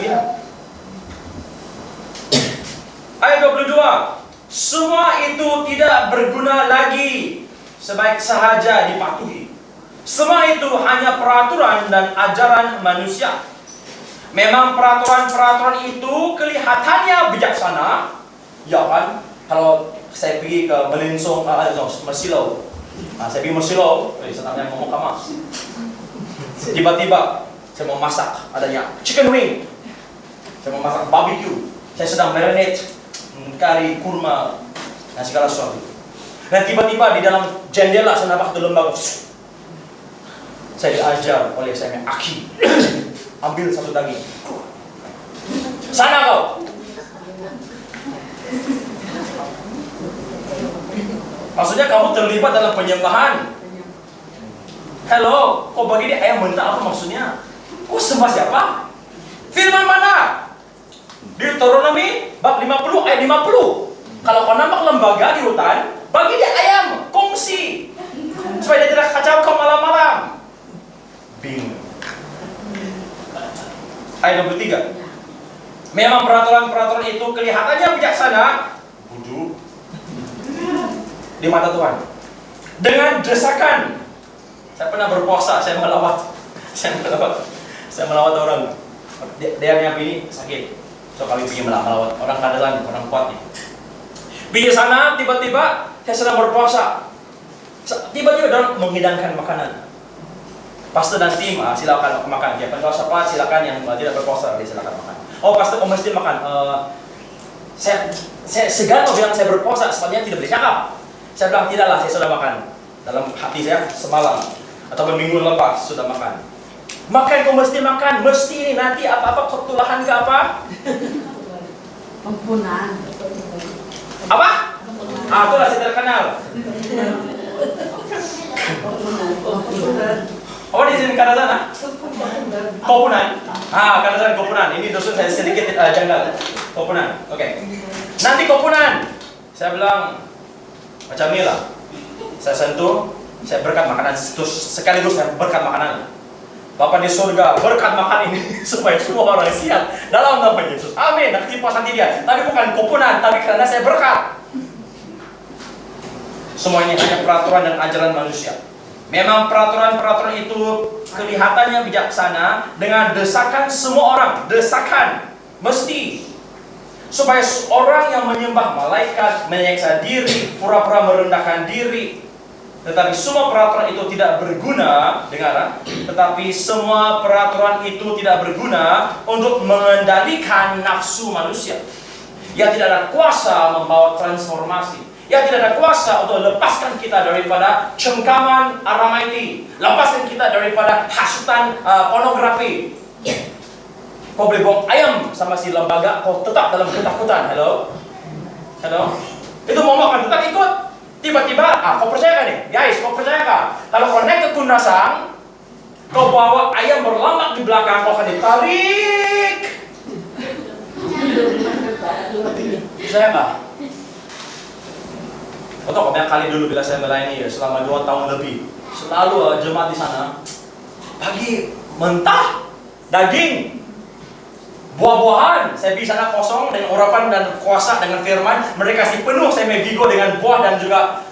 pilihan. Ayat 22. Semua itu tidak berguna lagi, sebaik sahaja dipatuhi. Semua itu hanya peraturan dan ajaran manusia. Memang peraturan-peraturan itu kelihatannya bijaksana, ya kan? Kalau saya pergi ke Melinsong, Mersilau, saya pergi Mersilau, senangnya ngomong kamu. Tiba-tiba saya mau masak, adanya chicken wing, saya mau masak barbecue, saya sedang marinate kari kurma dan segala sesuatu. Dan tiba-tiba di dalam jendela saya nampak satu lembaga. Saya diajar oleh saya Aki, ambil satu daging. Sana kau. Maksudnya kamu terlibat dalam penyembahan. Hello, kok bagi dia ayam mentah apa maksudnya? Kok sembah siapa? Firman mana? Deuteronomi bab 50 ayat 50. Kalau kau nampak lembaga di hutan, bagi dia ayam, kongsi. Supaya dia tidak kacau kau malam-malam. Bingung. Ayat 23. Memang peraturan-peraturan itu kelihatannya bijaksana, bodoh di mata Tuhan. Dengan desakan. Saya pernah berpuasa, saya melawat orang. Dia yang ini sakit. So kami pergi melawat orang Kadalan, orang kuat nih. Pergi sana, tiba-tiba saya sedang berpuasa. Tiba-tiba orang menghidangkan makanan. Pastor dan tim, silakan makan. Ya, penjual apa? Silakan yang tidak berpuasa, silakan makan. Oh, pastor, mesti makan. Saya segan mau bilang saya berpuasa, sepertinya tidak boleh cakap. Saya bilang tidaklah, saya sudah makan. Dalam hati saya semalam atau minggu lepas sudah makan. Makan kau mesti makan, mesti ini nanti apa-apa ketulahan ke apa? Pembunuhan. Apa? Itulah saya terkenal. Oh di sini Kadasan, Kopunan. Kadasan Kopunan. Ini dosen saya sedikit janggal. Kopunan. Oke. Nanti Kopunan. Saya bilang macam ni lah. Saya sentuh, saya berkat makanan sekaligus saya berkat makanan. Bapa di surga berkat makan ini supaya semua orang siap dalam nama Yesus. Amin. Nanti puas hati dia. Tapi bukan Kopunan, tapi karena saya berkat. Semua ini hanya peraturan dan ajaran manusia. Memang peraturan-peraturan itu kelihatannya bijaksana dengan desakan semua orang. Desakan. Mesti. Supaya orang yang menyembah malaikat, menyiksa diri, pura-pura merendahkan diri. Tetapi semua peraturan itu tidak berguna. Dengar. Tetapi semua peraturan itu tidak berguna untuk mengendalikan nafsu manusia. Yang tidak ada kuasa membawa transformasi. Yang tidak ada kuasa untuk lepaskan kita daripada cengkaman Aramaiti, lepaskan kita daripada hasutan pornografi. Kau boleh buang ayam sama si lembaga, kau tetap dalam ketakutan. Hello? Itu mau makan tetap ikut. Tiba-tiba, kau percaya kan nih? Guys, kau percaya kan? Kalau kau naik ke Kundasang, kau bawa ayam berlambak di belakang, kau akan ditarik. Percaya nggak? Kau tahu banyak kali dulu bila saya melayani selama 2 tahun lebih, selalu jemaat di sana pagi mentah daging, buah-buahan. Saya di sana kosong dengan urapan dan kuasa dengan firman. Mereka kasih penuh saya mevigo dengan buah dan juga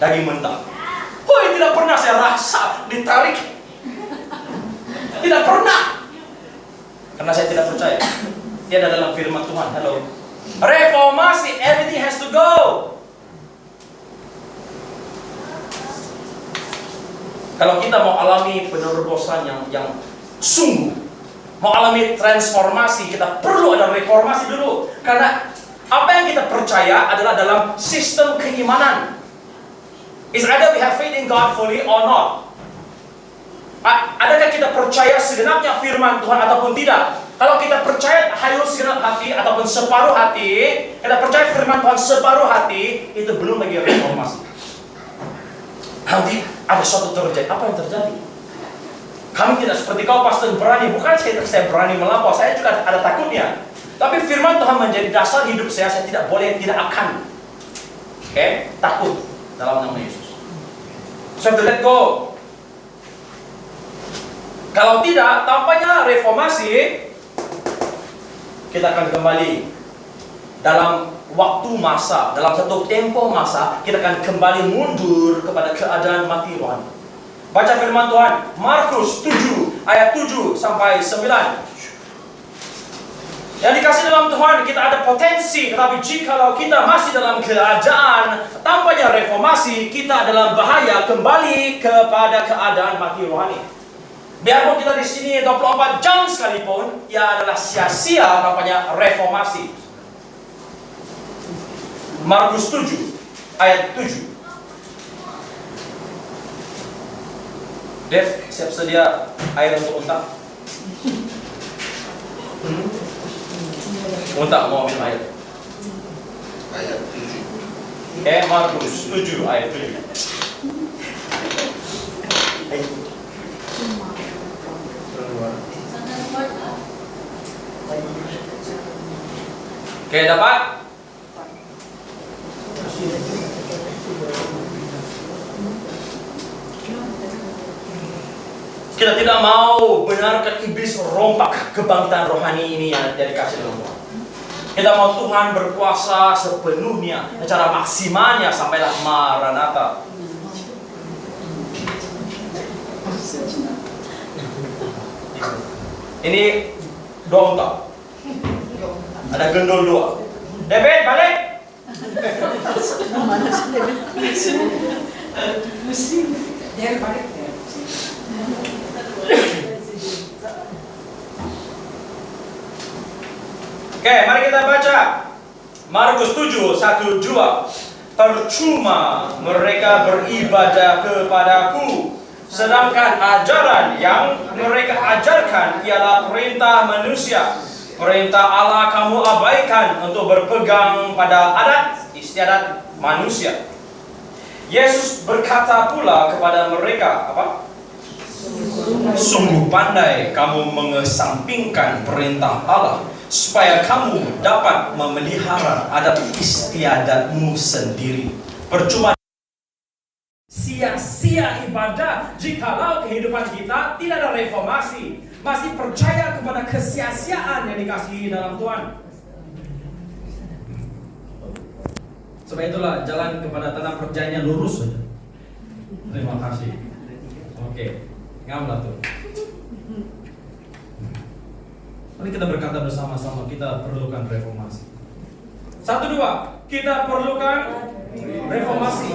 daging mentah. Tidak pernah saya rasa ditarik. Tidak pernah. Karena saya tidak percaya. Dia ada dalam firman Tuhan. Hello. Reformasi, everything has to go. Kalau kita mau alami penerobosan yang sungguh, mau alami transformasi, kita perlu ada reformasi dulu. Karena apa yang kita percaya adalah dalam sistem keimanan. Is either we have faith in God fully or not. Adakah kita percaya segenapnya firman Tuhan ataupun tidak? Kalau kita percaya hayu segenap hati ataupun separuh hati, kita percaya firman Tuhan separuh hati, itu belum lagi reformasi. Nanti ada suatu terjadi. Apa yang terjadi? Kami tidak seperti kau pastor berani. Bukan saya berani melampau. Saya juga ada takutnya. Tapi firman Tuhan menjadi dasar hidup saya. Saya tidak boleh, tidak akan. Takut dalam nama Yesus. So have to let go. Kalau tidak, tampaknya reformasi kita akan kembali dalam waktu masa, dalam satu tempo masa, kita akan kembali mundur kepada keadaan mati rohani. Baca firman Tuhan, Markus 7 ayat 7 sampai 9. Yang dikasih dalam Tuhan, kita ada potensi, tetapi jikalau kita masih dalam keadaan tanpanya reformasi, kita dalam bahaya kembali kepada keadaan mati rohani. Biarpun kita di sini 24 jam sekalipun, ia adalah sia-sia tanpanya reformasi. Markus 7 ayat 7. Dev, siap sedia air untuk unta? Unta mau minum air? Ayat 7. Markus 7 ayat 7. Dapat? Kita tidak mau benarkan iblis rompak kebangkitan rohani ini yang dikasih dalam Tuhan. Kita mau Tuhan berkuasa sepenuhnya, secara maksimalnya sampailah Maranatha. Ini dua unta. Ada gendol dua. David, balik. Dia balik. Oke, mari kita baca Markus 7, 1, 2. Percuma mereka beribadah kepadaku, sedangkan ajaran yang mereka ajarkan ialah perintah manusia. Perintah Allah kamu abaikan untuk berpegang pada adat istiadat manusia. Yesus berkata pula kepada mereka, apa? Sungguh pandai kamu mengesampingkan perintah Allah, supaya kamu dapat memelihara adat istiadatmu sendiri. Percuma sia-sia ibadah jikalau kehidupan kita tidak ada reformasi, masih percaya kepada kesia-siaan yang dikasihi dalam Tuhan. Sebab itulah jalan kepada tanah perjanjian lurus saja. Terima kasih. Oke, ngamlah tuh. Mari kita berkata bersama-sama, kita perlukan reformasi. 1, 2, kita perlukan reformasi.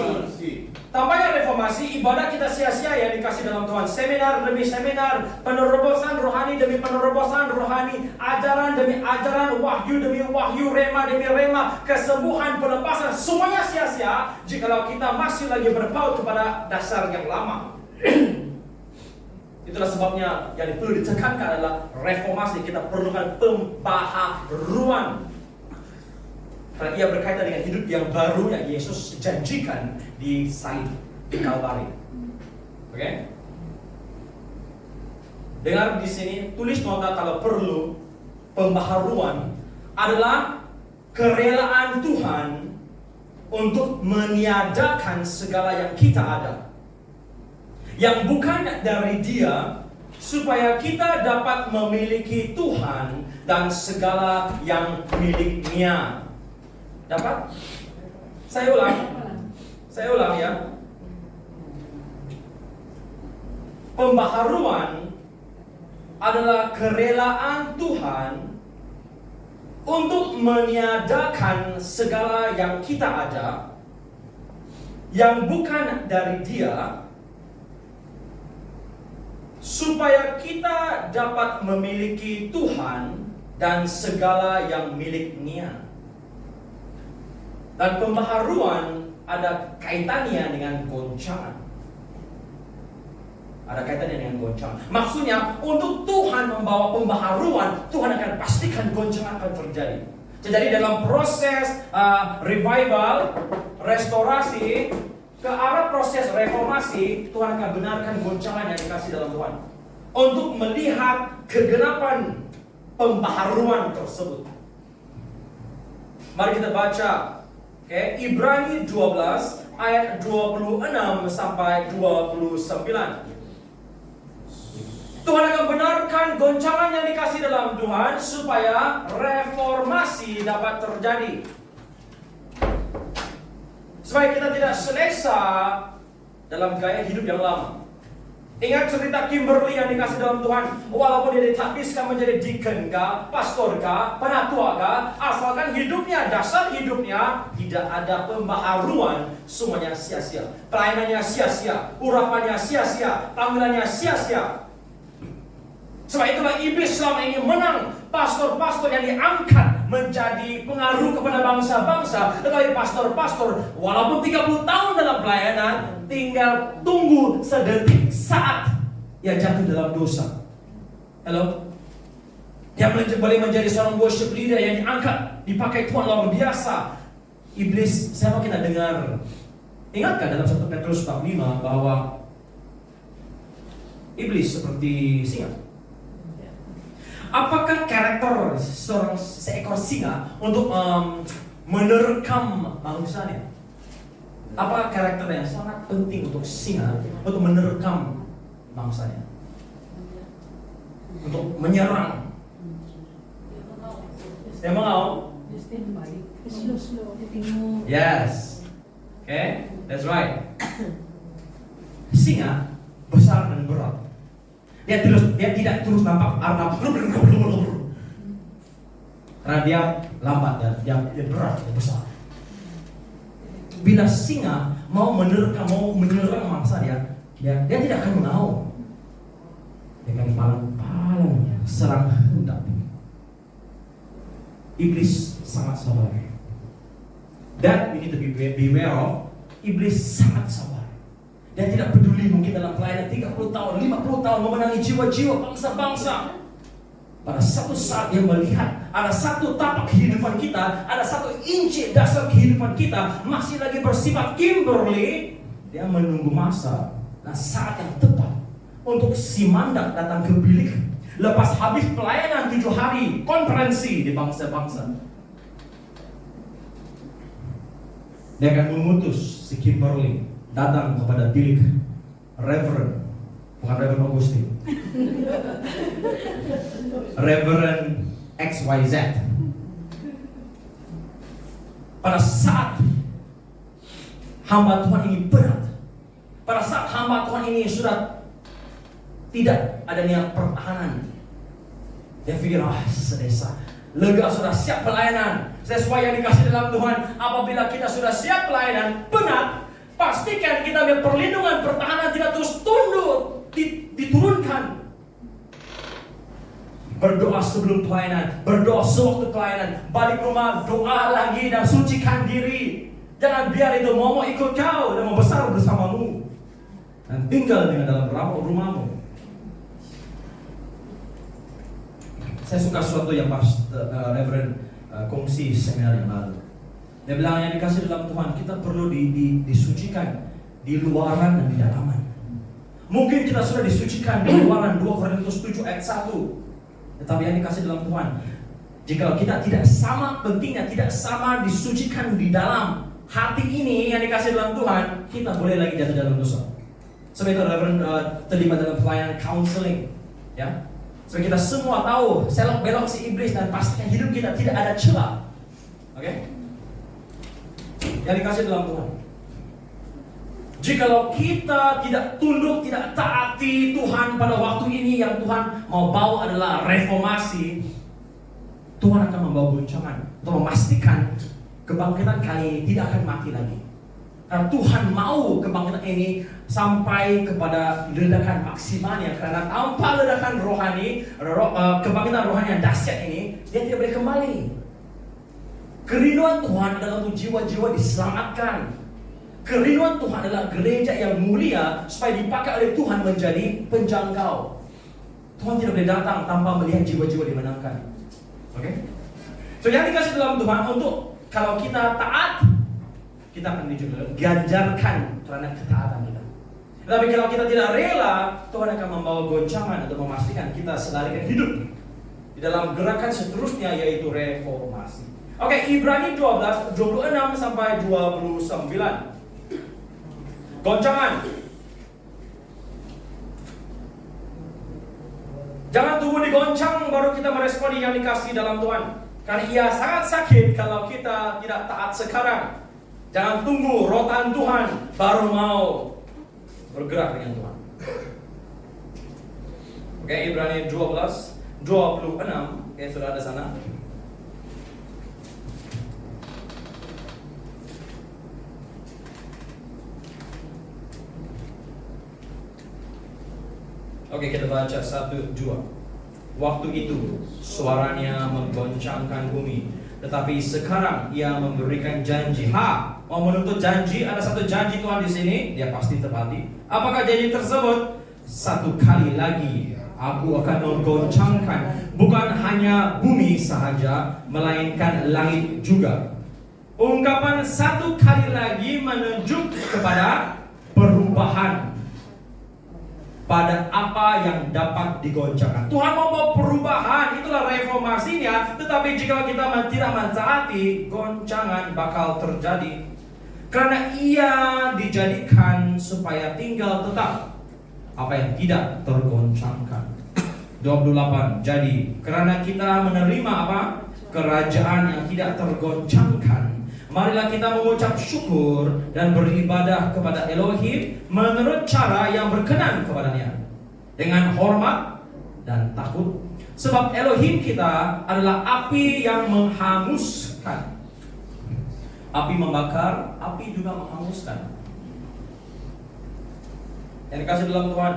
Tampaknya reformasi, ibadah kita sia-sia yang dikasih dalam Tuhan. Seminar demi seminar, penerobosan rohani demi penerobosan rohani, ajaran demi ajaran, wahyu demi wahyu, rema demi rema, kesembuhan, pelepasan, semuanya sia-sia jikalau kita masih lagi berpaut kepada dasar yang lama. Itulah sebabnya yang perlu ditekankan adalah reformasi. Kita perlukan pembaharuan, karena ia berkaitan dengan hidup yang baru yang Yesus janjikan di salib, di Kalvari. Oke? Dengar di sini, tulis nota kalau perlu. Pembaharuan adalah kerelaan Tuhan untuk meniadakan segala yang kita ada, yang bukan dari Dia, supaya kita dapat memiliki Tuhan dan segala yang miliknya. Dapat? Saya ulang ya. Pembaharuan adalah kerelaan Tuhan untuk meniadakan segala yang kita ada, yang bukan dari Dia, supaya kita dapat memiliki Tuhan dan segala yang miliknya. Dan pembaharuan ada kaitannya dengan goncangan. Ada kaitannya dengan goncangan. Maksudnya, untuk Tuhan membawa pembaharuan, Tuhan akan pastikan goncangan akan terjadi. Jadi dalam proses revival, restorasi, ke arah proses reformasi, Tuhan akan benarkan goncangan yang dikasih dalam Tuhan untuk melihat kegenapan pembaharuan tersebut. Mari kita baca, Ibrani 12 ayat 26 sampai 29. Tuhan akan benarkan goncangan yang dikasih dalam Tuhan supaya reformasi dapat terjadi. Supaya kita tidak selesa dalam gaya hidup yang lama. Ingat cerita Kimberly yang dikasih dalam Tuhan. Walaupun dia ditakdirkan menjadi deacon kah, pastor kah, penatua kah, asalkan hidupnya, dasar hidupnya tidak ada pembaharuan, semuanya sia-sia. Pelayanannya sia-sia, urapannya sia-sia, panggilannya sia-sia. Sebab itulah iblis selama ini menang. Pastor-pastor yang diangkat menjadi pengaruh kepada bangsa-bangsa. Tetapi pastor-pastor walaupun 30 tahun dalam pelayanan, tinggal tunggu sedetik saat ia jatuh dalam dosa. Halo? Dia boleh menjadi seorang worship leader yang diangkat, dipakai Tuhan luar biasa. Iblis, saya mau kita dengar. Ingatkah dalam 1 Petrus 4:5 bahwa iblis seperti singa? Apakah karakter seekor singa untuk menerkam bangsanya? Apa karakter yang sangat penting untuk singa untuk menerkam bangsanya? Untuk menyerang? Dia mau? Yes. Okay, that's right. Singa besar dan berat. Dia tidak terus nampak arnab karena dia lambat dan dia berat, dia besar. Bila singa mau menerkam, mau menyerang mangsa dia tidak akan menaung. Dia akan palang serang hendak. Iblis sangat sabar. That we need to be beware of. Iblis sangat sabar. Dia tidak peduli mungkin dalam pelayanan 30 tahun, 50 tahun memenangi jiwa-jiwa bangsa-bangsa. Pada satu saat dia melihat ada satu tapak kehidupan kita, ada satu inci dasar kehidupan kita masih lagi bersifat Kimberly, dia menunggu masa dan saat yang tepat untuk si mandak datang ke bilik. Lepas habis pelayanan 7 hari konferensi di bangsa-bangsa, dia akan mengutus si Kimberly datang kepada bilik Reverend, bukan Reverend Augustine, Reverend XYZ. Pada saat hamba Tuhan ini berat, pada saat hamba Tuhan ini sudah tidak ada niat pertahanan, dia pikir, sedesa, lega, sudah siap pelayanan sesuai yang dikasih dalam Tuhan. Apabila kita sudah siap pelayanan, benar, pastikan kita punya perlindungan, pertahanan tidak terus tunduk, diturunkan. Berdoa sebelum pelayanan, berdoa sewaktu pelayanan, balik rumah doa lagi dan sucikan diri. Jangan biar itu momok ikut kau dan membesar bersamamu dan tinggal dengan dalam rumahmu. Saya suka sesuatu yang Reverend kongsi seminar yang lalu. Dia bilang yang dikasih dalam Tuhan kita perlu disucikan di luaran dan di dalaman. Mungkin kita sudah disucikan di luaran, 2 Korintus 7 ayat 1. Tetapi yang dikasih dalam Tuhan, jika kita tidak sama pentingnya, tidak sama disucikan di dalam hati ini yang dikasih dalam Tuhan, kita boleh lagi jatuh dalam dosa. Sebab itu Reverend terlibat dalam pelayanan counseling, ya. So kita semua tahu selok belok si iblis dan pastikan hidup kita tidak ada celah. Oke? Yang dikasih dalam Tuhan. Jikalau kita tidak tunduk, tidak taati Tuhan pada waktu ini, yang Tuhan mau bawa adalah reformasi, Tuhan akan membawa goncangan untuk memastikan kebangkitan kali ini tidak akan mati lagi. Karena Tuhan mau kebangkitan ini sampai kepada ledakan maksimalnya, karena tanpa ledakan rohani, kebangkitan rohani yang dahsyat ini, dia tidak boleh kembali. Kerinduan Tuhan adalah untuk jiwa-jiwa diselamatkan. Kerinduan Tuhan adalah gereja yang mulia supaya dipakai oleh Tuhan menjadi penjangkau. Tuhan tidak boleh datang tanpa melihat jiwa-jiwa dimenangkan. Oke? So yang dikasih dalam Tuhan untuk kalau kita taat, kita akan diganjarkan karena ketaatan kita. Tapi kalau kita tidak rela, Tuhan akan membawa goncangan untuk memastikan kita selarikan hidup di dalam gerakan seterusnya, yaitu reformasi. Oke, Ibrani 12, 26 sampai 29. Goncangan. Jangan tunggu digoncang baru kita meresponi yang dikasih dalam Tuhan. Karena ia sangat sakit kalau kita tidak taat sekarang. Jangan tunggu rotan Tuhan baru mau bergerak dengan Tuhan. Oke, Ibrani 12:26. Oke, sudah ada sana. Oke, kita baca 1-2. Waktu itu suaranya menggoncangkan bumi, tetapi sekarang ia memberikan janji. Mau menuntut janji? Ada satu janji Tuhan di sini, dia pasti tepati. Apakah janji tersebut? Satu kali lagi aku akan menggoncangkan bukan hanya bumi sahaja, melainkan langit juga. Ungkapan satu kali lagi menunjuk kepada perubahan pada apa yang dapat digoncangkan. Tuhan mau bawa perubahan, itulah reformasinya. Tetapi jika kita tidak mentaati, goncangan bakal terjadi. Karena ia dijadikan supaya tinggal tetap apa yang tidak tergoncangkan. 28. Jadi karena kita menerima apa? Kerajaan yang tidak tergoncangkan, marilah kita mengucap syukur dan beribadah kepada Elohim menurut cara yang berkenan kepadanya, dengan hormat dan takut. Sebab Elohim kita adalah api yang menghanguskan. Api membakar, api juga menghanguskan. Yang dikasih dalam Tuhan,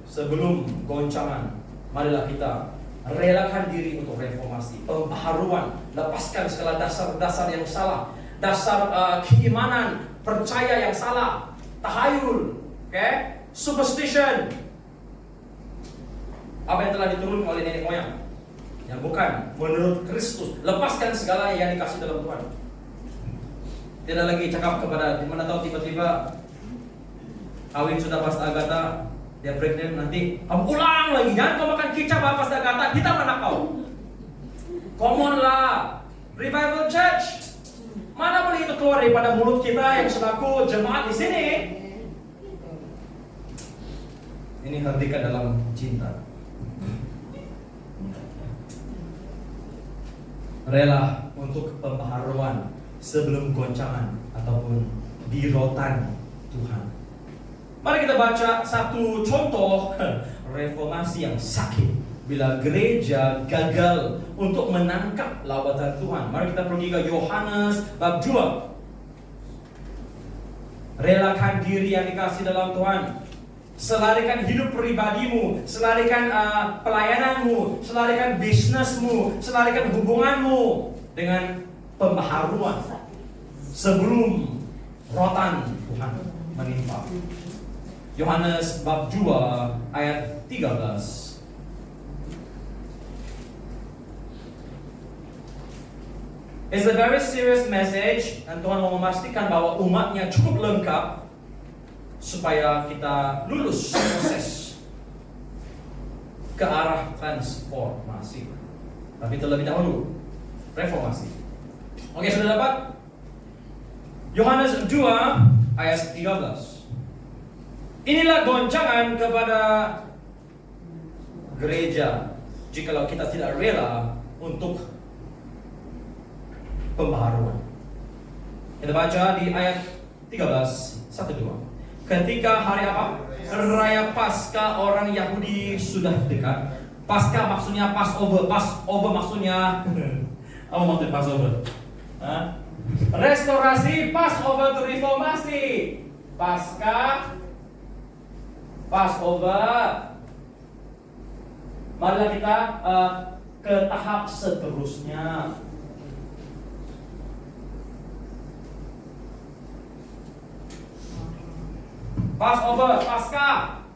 sebelum goncangan, marilah kita relakan diri untuk reformasi, pembaharuan, lepaskan segala dasar-dasar yang salah, dasar keimanan, percaya yang salah, tahayul, superstition, apa yang telah diturunkan oleh nenek moyang, yang bukan menurut Kristus. Lepaskan segala yang dikasih dalam Tuhan. Tidak lagi cakap kepada, dimana tahu tiba-tiba kawin sudah pas Agatha, dia pregnant, nanti kamu ulang lagi, jangan kau makan kicap pas Agatha, kita mana kau? Come on lah, Revival Church. Mana boleh itu keluar daripada mulut kita yang selaku jemaat di sini? Ini hentikan dalam cinta. Rela untuk pembaharuan sebelum goncangan ataupun dirotan Tuhan. Mari kita baca satu contoh reformasi yang sakit bila gereja gagal untuk menangkap lawatan Tuhan. Mari kita pergi ke Yohanes bab 2. Relakan diri yang dikasih dalam Tuhan. Selarikan hidup pribadimu, selarikan pelayananmu, selarikan bisnismu, selarikan hubunganmu dengan pembaharuan sebelum rotan Tuhan menimpa. Yohanes bab 2 ayat 13. It's a very serious message, dan Tuhan mau memastikan bahwa umatnya cukup lengkap supaya kita lulus proses ke arah transformasi. Tapi terlebih dahulu reformasi. Oke, sudah dapat? Yohanes 2 ayat 13. Inilah goncangan kepada gereja jikalau kita tidak rela untuk pembaharuan. Kita baca di ayat 13, 1-2. Ketika hari apa? Raya Paskah orang Yahudi sudah dekat. Paskah maksudnya Passover. Passover maksudnya apa maksud Passover? Restorasi, Passover itu reformasi. Paskah, Passover. Marilah kita ke tahap seterusnya. Passover, Paskah.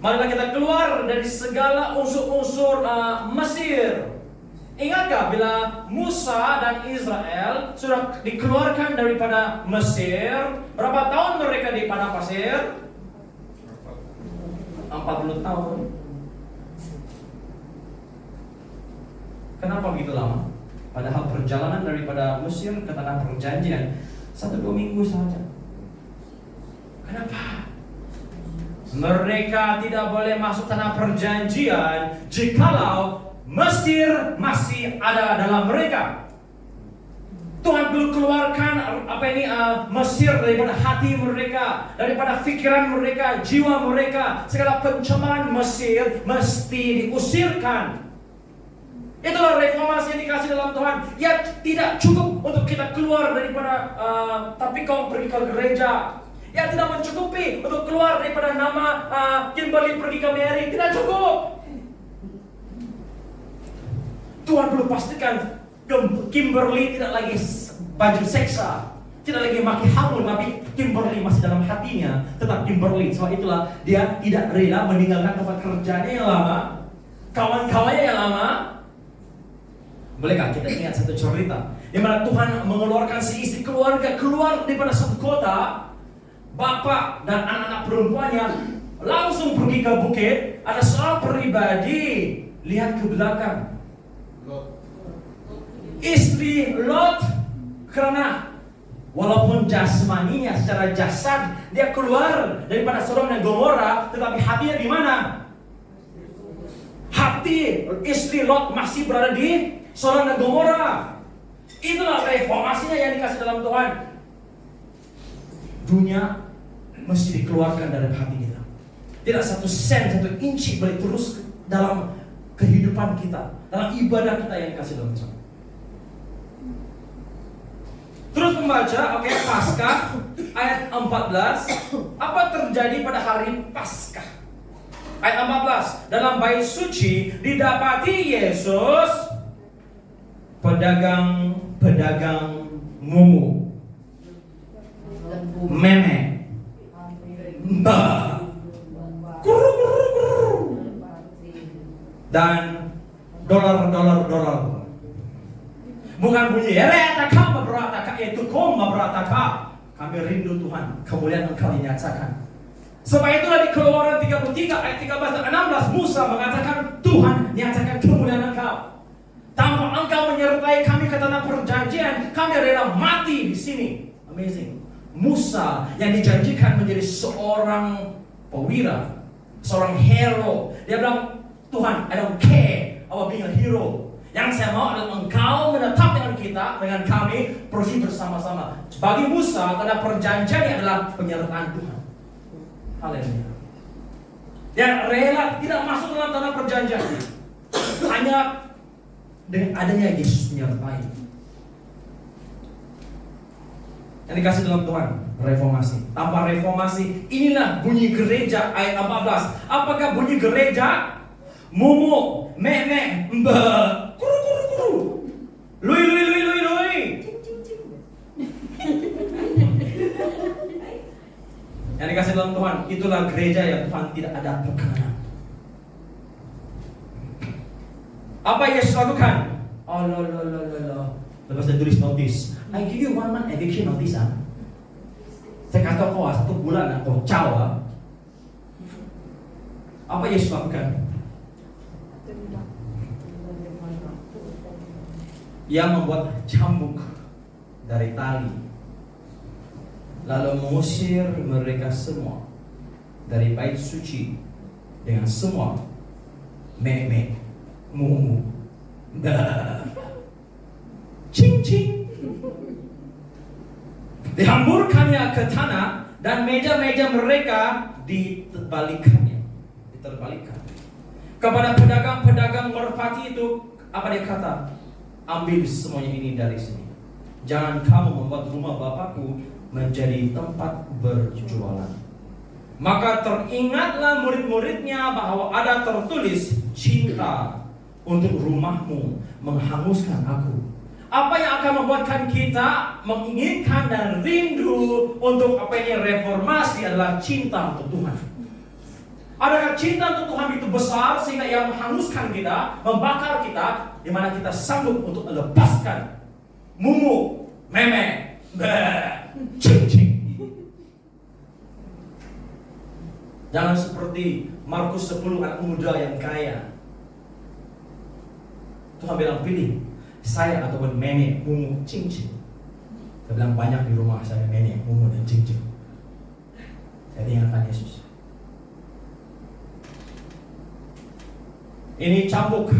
Marilah kita keluar dari segala unsur-unsur Mesir. Ingatkah bila Musa dan Israel sudah dikeluarkan daripada Mesir? Berapa tahun mereka di padang pasir? 40 tahun. Kenapa begitu lama? Padahal perjalanan daripada Mesir ke tanah perjanjian 1-2 minggu saja. Kenapa? Mereka tidak boleh masuk tanah perjanjian jikalau Mesir masih ada dalam mereka. Tuhan belum keluarkan Mesir daripada hati mereka, daripada pikiran mereka, jiwa mereka. Segala pencemaran Mesir mesti diusirkan. Itulah reformasi yang dikasih dalam Tuhan. Ya, tidak cukup untuk kita keluar daripada tapi kau pergi ke gereja. Ya, tidak mencukupi untuk keluar daripada nama Kimberly pergi ke Mary. Tidak cukup. Tuhan belum pastikan Kimberly tidak lagi baju seksa, tidak lagi maki hamil, tapi Kimberly masih dalam hatinya tetap Kimberly. Sebab itulah dia tidak rela meninggalkan tempat kerjanya yang lama, kawan-kawannya yang lama. Bolehkah kita ingat satu cerita di mana Tuhan mengeluarkan seisi keluarga keluar daripada satu kota, bapak dan anak-anak perempuannya langsung pergi ke bukit. Ada seorang pribadi lihat ke belakang. Istri Lot, karena walaupun jasmaninya secara jasad dia keluar daripada Sodom dan Gomora, tetapi hatinya di mana? Hati istri Lot masih berada di Sodom dan Gomora. Itulah reformasinya yang dikasih dalam Tuhan. Dunia mesti dikeluarkan dari hati kita. Tidak satu sen, satu inci boleh terus dalam kehidupan kita, dalam ibadah kita yang dikasih dalam Tuhan. Terus membaca, Paskah ayat 14. Apa terjadi pada hari Paskah? Ayat 14. Dalam bait suci didapati Yesus pedagang mumu, meme, dan dolar. Bukan bunyi retaka maberataka itu kom maberataka. Kami rindu Tuhan, kemuliaan Engkau dinyatakan. Sebab itulah di Keluaran 33 ayat 13 dan 16 Musa mengatakan, Tuhan nyatakan kemuliaan Engkau. Tanpa Engkau menyertai kami ke tanah perjanjian, kami rela mati di sini. Amazing. Musa yang dijanjikan menjadi seorang perwira, seorang hero. Dia bilang, Tuhan, I don't care about being a hero. Yang saya mau adalah Engkau menetap dengan kita, dengan kami, pergi bersama-sama. Bagi Musa, tanah perjanjian adalah penyertaan Tuhan. Haleluya. Yang rela tidak masuk dalam tanah perjanjian hanya dengan adanya Yesus menyertai. Yang dikasih dalam Tuhan, reformasi. Tanpa reformasi, inilah bunyi gereja ayat 14. Apakah bunyi gereja? Mumu, me, mbe, kuru. Lui. Yang dikasih dalam Tuhan, itulah gereja yang Tuhan tidak ada tekanan. Apa Yesus lakukan? Oh, lepas dia tulis notis, I give you 1 month eviction notice. Saya kasih kau 1 bulan kau caw. Apa Yesus lakukan? Yang membuat cambuk dari tali, lalu mengusir mereka semua dari bait suci dengan semua meme, mumu, cing. Dihamburkannya ke tanah dan meja-meja mereka diterbalikkan. Kepada pedagang-pedagang merpati itu, apa dia kata? Ambil semuanya ini dari sini. Jangan kamu membuat rumah Bapakku menjadi tempat berjualan. Maka teringatlah murid-muridnya bahwa ada tertulis, cinta untuk rumahmu menghanguskan aku. Apa yang akan membuatkan kita menginginkan dan rindu untuk reformasi adalah cinta untuk Tuhan. Adakah cinta untuk Tuhan itu besar sehingga ia menghanguskan kita, membakar kita, di mana kita sanggup untuk melepaskan mumu, meme, cing. Jangan seperti Markus 10 anak muda yang kaya. Tuhan bilang pilih saya ataupun meme, mumu, cing. Saya bilang banyak di rumah saya meme, mumu dan cing. Saya tinggalkan Yesus. Ini cambuk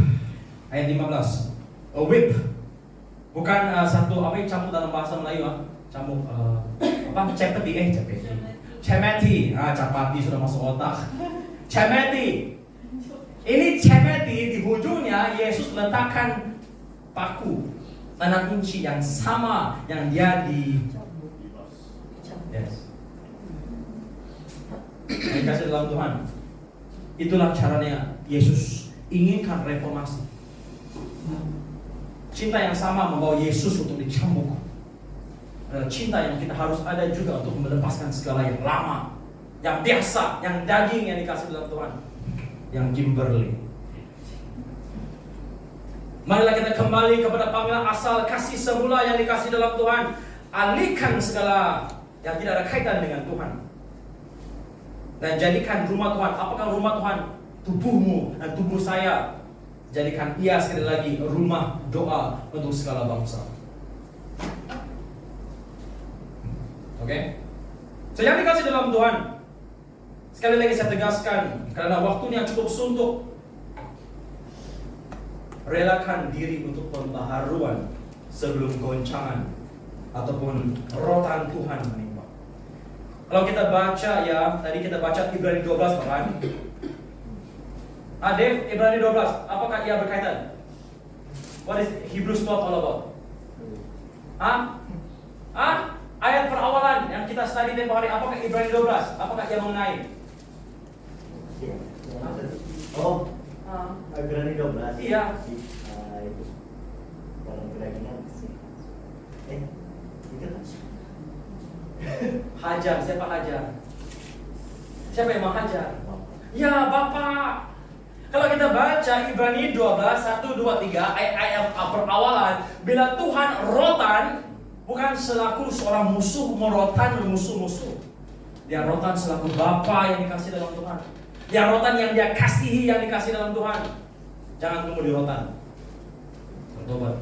ayat 15. A whip. Bukan satu apa yang cambuk dalam bahasa Melayu cambuk cepeti. Cemeti. Capati sudah masuk otak. Cemeti. Ini cemeti di ujungnya Yesus letakkan paku 6 inci yang sama yang dia di yes. Yang dikasih dalam Tuhan. Itulah caranya Yesus inginkan reformasi. Cinta yang sama membawa Yesus untuk dicambuk. Cinta yang kita harus ada juga untuk melepaskan segala yang lama, yang biasa, yang daging yang dikasih dalam Tuhan, yang Kimberly. Marilah kita kembali kepada panggilan asal kasih semula yang dikasih dalam Tuhan. Alihkan segala yang tidak ada kaitan dengan Tuhan dan jadikan rumah Tuhan. Apakah rumah Tuhan? Tubuhmu dan tubuh saya. Jadikan ia sekali lagi rumah doa untuk segala bangsa. Oke? So yang dikasih dalam Tuhan, sekali lagi saya tegaskan, karena waktunya cukup suntuk, relakan diri untuk pembaharuan sebelum goncangan ataupun rotan Tuhan menimpa. Kalau kita baca tadi kita baca Ibrani 12 kan? Dev, Ibrani 12, apakah ia berkaitan? What is Hebrews 12 all about? Ayat perawalan yang kita study tempoh hari, apakah Ibrani 12? Apakah ia mengenai? Ibrani 12. Iya. Itu. Dalam kerajinan. Itu Hajar, siapa Hajar? Siapa yang menghajar? Ya, Bapak. Kalau kita baca Ibrani 12, 1, 2, 3, ayat perawalan, bila Tuhan rotan, bukan selaku seorang musuh merotan musuh-musuh. Dia rotan selaku Bapa yang dikasih dalam Tuhan. Dia rotan yang dia kasihi yang dikasih dalam Tuhan. Jangan tunggu di rotan. Bertobat.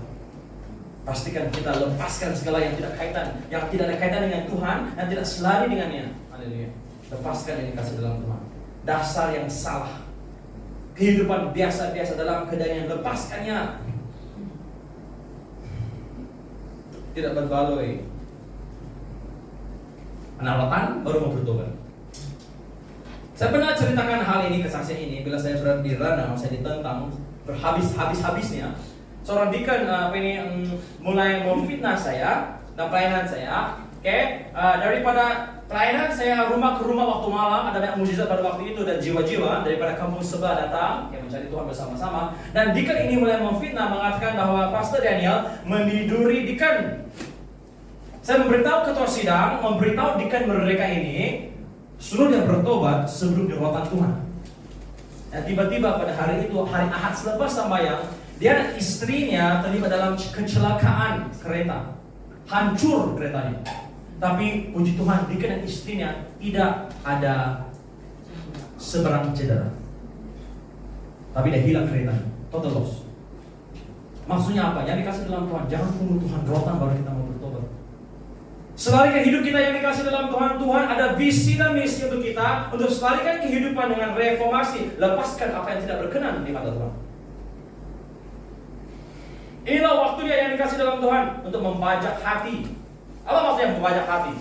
Pastikan kita lepaskan segala yang tidak ada kaitan dengan Tuhan, yang tidak selari dengannya. Haleluya. Lepaskan yang dikasih dalam Tuhan. Dasar yang salah, kehidupan biasa-biasa dalam keadaan yang lepaskannya. Tidak berbaloi. Rotan baru mau bertobat. Saya pernah ceritakan hal ini, kesaksian ini, bila saya berada di Ranau, saya ditentang berhabis-habisnya. Seorang deacon mulai memfitnah saya dan pelayanan saya. Daripada pelayanan saya rumah ke rumah waktu malam, ada banyak mukjizat pada waktu itu dan jiwa-jiwa daripada kampung sebelah datang yang mencari Tuhan bersama-sama. Dan deacon ini mulai memfitnah, mengatakan bahwa Pastor Daniel meniduri deacon. Saya memberitahu ketua sidang, memberitahu deacon mereka ini suruh dia bertobat sebelum dirotan Tuhan. Dan tiba-tiba pada hari itu, hari Ahad selepas sembahyang, dia dan istrinya terlibat dalam kecelakaan kereta. Hancur keretanya. Tapi puji Tuhan, deacon dan istrinya tidak ada seberang cedera. Tapi dia hilang keretanya, total loss. Maksudnya apa? Yang dikasih dalam Tuhan, jangan tunggu Tuhan rotan baru kita mau bertobat. Selarikan hidup kita yang dikasih dalam Tuhan. Tuhan ada visi dan misi untuk kita, untuk selarikan kehidupan dengan reformasi. Lepaskan apa yang tidak berkenan di mata Tuhan. Inilah waktunya yang dikasih dalam Tuhan untuk membajak hati. Apa maksudnya membajak hati?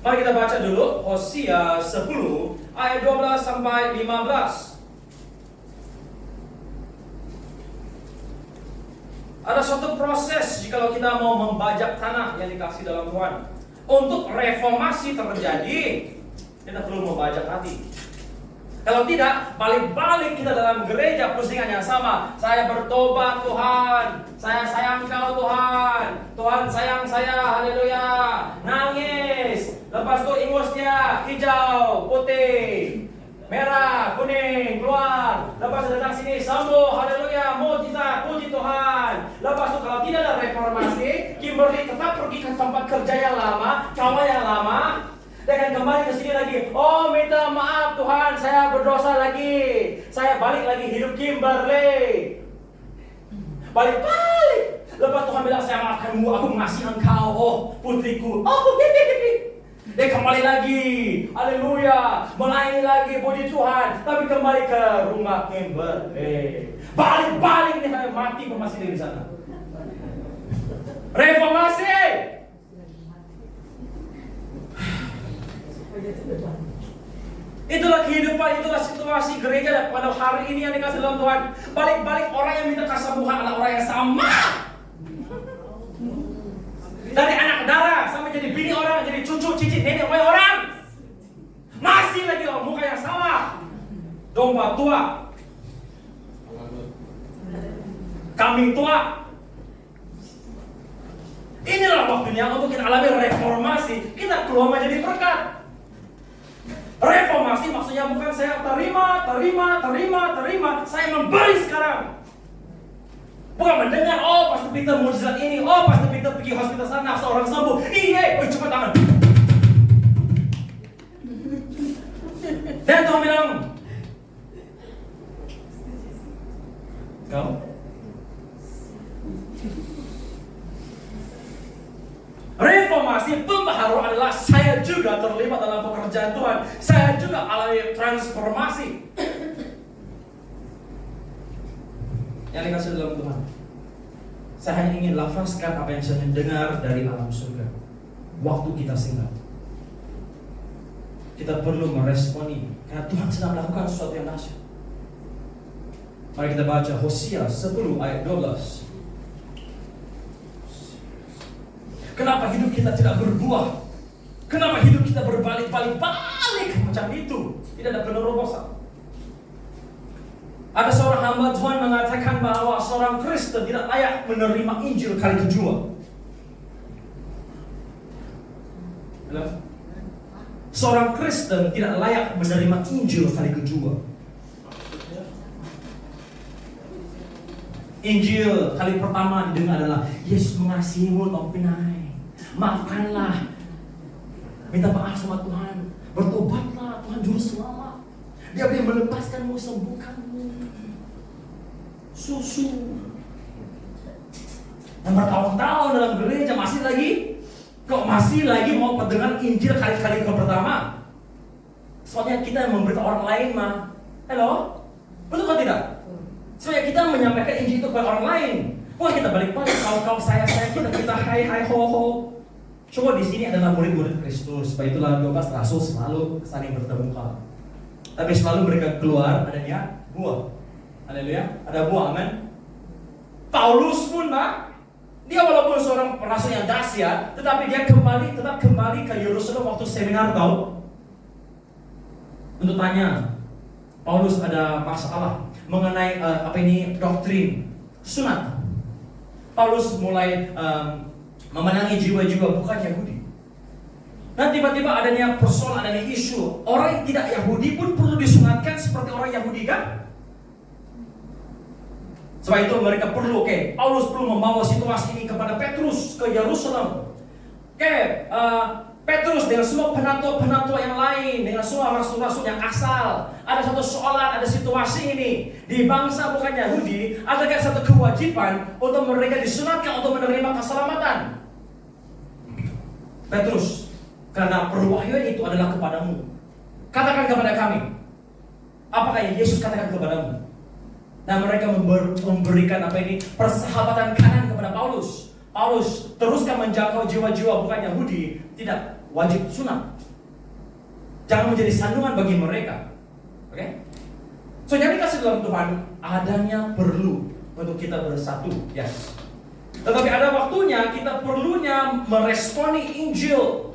Mari kita baca dulu Hosea 10 ayat 12 sampai 15. Ada suatu proses jikalau kita mau membajak tanah yang dikasih dalam Tuhan. Untuk reformasi terjadi, kita perlu membajak hati. Kalau tidak, balik-balik kita dalam gereja pusingan yang sama. Saya bertobat Tuhan, saya sayang Kau Tuhan, Tuhan sayang saya, haleluya. Nangis, lepas itu ingusnya hijau, putih, merah, kuning, keluar. Lepas itu datang sini, sembuh, haleluya, mujizat, puji Tuhan. Lepas itu kalau tidak ada reformasi, Kimberly tetap pergi ke tempat kerja yang lama, kawan yang lama. Dia akan kembali ke sini lagi. Oh, minta maaf Tuhan, saya berdosa lagi. Saya balik lagi hidup Kimberly. Balik. Lepas Tuhan bilang, saya maafkanmu, aku mengasihi engkau. Oh, putriku. Oh, Dia kembali lagi, haleluya, melayani lagi, puji Tuhan. Tapi kembali ke rumah Kimber. Balik-balik nih kayak mati kok masih di sana. Reformasi. Itulah kehidupan, itulah situasi gereja pada hari ini yang dikasih dalam Tuhan. Balik-balik orang yang minta kesembuhan adalah orang yang sama. Dari anak darah sampai jadi bini orang, jadi cucu, cicit, nenek moyang orang. Masih lagi muka yang sama. Domba tua, kambing tua. Inilah waktunya untuk kita alami reformasi. Kita keluar menjadi berkat. Reformasi maksudnya bukan saya terima. Saya memberi sekarang. Bukan mendengar, oh Pastor Peter mujizat ini, oh Pastor Peter pergi hospital sana, seorang sembuh. Iya, cepat tangan. Dan Tuhan bilang, kau reformasi pembaharuan adalah saya juga terlibat dalam pekerjaan Tuhan. Saya juga alami transformasi yang dikasih dalam Tuhan. Saya hanya ingin lafazkan apa yang saya dengar dari alam surga. Waktu kita singgah, kita perlu meresponi karena Tuhan sedang melakukan sesuatu yang dahsyat. Mari kita baca Hosea 10 ayat 12. Kenapa hidup kita tidak berbuah? Kenapa hidup kita berbalik-balik macam itu? Tidak ada penerobosan. Ada seorang hamba Tuhan mengatakan bahwa seorang Kristen tidak layak menerima Injil kali kedua. Seorang Kristen tidak layak menerima Injil kali kedua. Injil kali pertama didengar adalah Yesus mengasihimu, Tompinai. Maafkanlah, minta maaf sama Tuhan, bertobatlah, Tuhan juru selamat. Dia boleh melepaskanmu, sembuhkanmu. Susu yang bertahun-tahun dalam gereja masih lagi mau mendengar Injil kali-kali ke pertama. Soalnya kita yang memberitahu orang lain mah. Halo? Betul kan tidak? Soalnya kita menyampaikan Injil itu kepada orang lain. Wah, kita balik-balik kau saya kita hai ho. Coba di sini adalah murid-murid Kristus. Sebab itulah 12 rasul selalu saling berterbuka. Tapi selalu mereka keluar adanya buah. Haleluya, ada buah, amin. Paulus pun dia walaupun seorang rasul yang dahsyat, tetapi dia tetap kembali ke Yerusalem waktu seminar tahu. Untuk tanya, Paulus ada masalah mengenai doktrin sunat. Paulus mulai memenangi jiwa-jiwa bukan Yahudi. Dan tiba-tiba adanya persoalan, adanya isu. Orang yang tidak Yahudi pun perlu disunatkan seperti orang Yahudi kan? Sebab itu mereka perlu, Paulus perlu membawa situasi ini kepada Petrus ke Yerusalem. Petrus dengan semua penatua-penatua yang lain, dengan semua rasul-rasul yang asal, ada satu soalan, ada situasi ini di bangsa bukan Yahudi, adakah satu kewajiban untuk mereka disunatkan untuk menerima keselamatan? Petrus, karena perwahyuan itu adalah kepadamu, katakan kepada kami, apakah yang Yesus katakan kepadamu? Dan mereka memberikan persahabatan kanan kepada Paulus. Paulus teruskan menjangkau jiwa-jiwa bukan Yahudi, tidak wajib sunat. Jangan menjadi sandungan bagi mereka. Oke? So jadi kasih dalam Tuhan, adanya perlu untuk kita bersatu, yes. Tetapi ada waktunya kita perlunya meresponi Injil.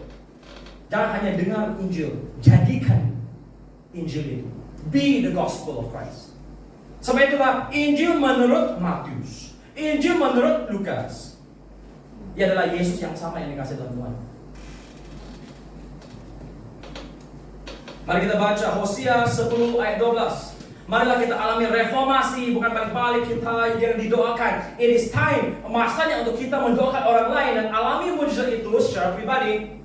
Jangan hanya dengar Injil, jadikan Injil itu. Be the gospel of Christ. Sebab itulah Injil menurut Matius, Injil menurut Lukas. Ia adalah Yesus yang sama yang dikasih dalam Tuhan. Mari kita baca Hosea 10 ayat 12. Marilah kita alami reformasi, bukan balik-balik kita yang didoakan. It is time, masanya untuk kita mendoakan orang lain dan alami mujizat itu secara pribadi.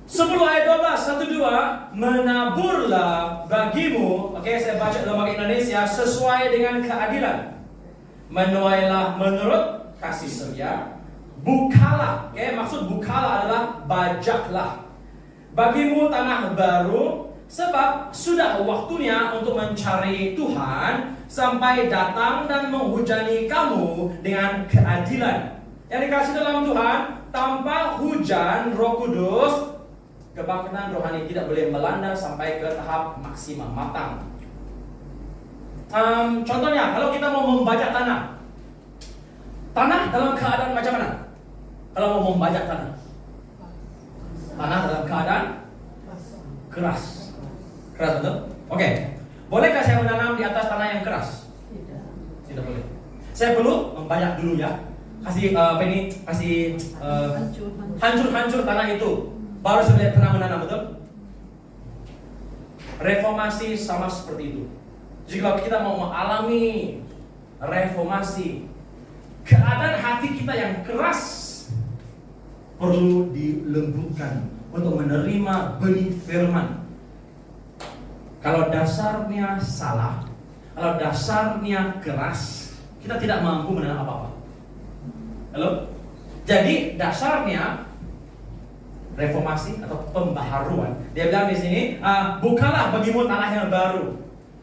10 ayat 12, 1, 2. Menaburlah bagimu, saya baca dalam bahasa Indonesia, sesuai dengan keadilan. Menuailah menurut kasih setia. Bukalah, maksud bukalah adalah bajaklah. bagimu tanah baru, sebab sudah waktunya untuk mencari Tuhan sampai datang dan menghujani kamu dengan keadilan. Yang dikasih dalam Tuhan, tanpa hujan Roh Kudus, kebangkitan rohani tidak boleh melanda sampai ke tahap maksimal matang. Contohnya, kalau kita mau membajak tanah dalam keadaan macam mana? Kalau mau membajak tanah dalam keadaan keras, betul? Oke. Bolehkah saya menanam di atas tanah yang keras? Tidak boleh. Saya perlu membajak dulu ya. Kasih hancur tanah itu, baru saya boleh tanam menanam, betul? Reformasi sama seperti itu. Jika kita mau mengalami reformasi, keadaan hati kita yang keras perlu dilembutkan untuk menerima benih firman. Kalau dasarnya salah, kalau dasarnya keras, kita tidak mampu menanam apa-apa. Halo? Jadi dasarnya reformasi atau pembaharuan. Dia bilang di sini, bukalah bagimu tanah yang baru.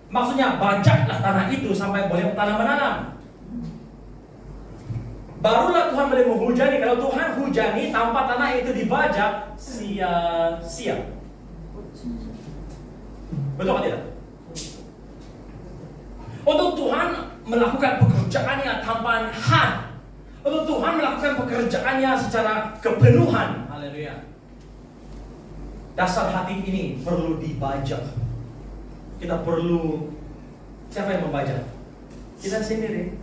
Maksudnya bajaklah tanah itu sampai boleh tanam menanam. Barulah Tuhan boleh menghujani. Kalau Tuhan hujani tanpa tanah itu dibajak, sia-sia. Betul atau tidak? Untuk Tuhan melakukan pekerjaannya tanpa had, untuk Tuhan melakukan pekerjaannya secara kepenuhan, haleluya. Dasar hati ini perlu dibajak. Kita perlu, siapa yang membajak? Kita sendiri.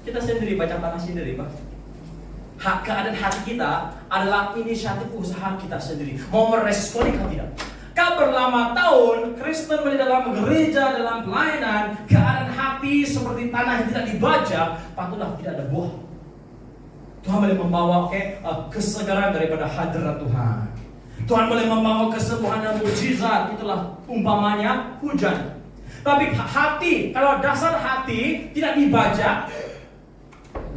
Kita sendiri bajak tanah sendiri, Pak. Keadaan hati kita adalah inisiatif usaha kita sendiri. Mau meresponi atau tidak? Kau berlama tahun Kristen di dalam gereja, dalam pelayanan, keadaan hati seperti tanah yang tidak dibajak, patutlah tidak ada buah. Tuhan boleh membawa kesegaran daripada hadirat Tuhan. Tuhan boleh membawa kesembuhan dan mukjizat, itulah umpamanya hujan. Tapi hati, kalau dasar hati tidak dibajak,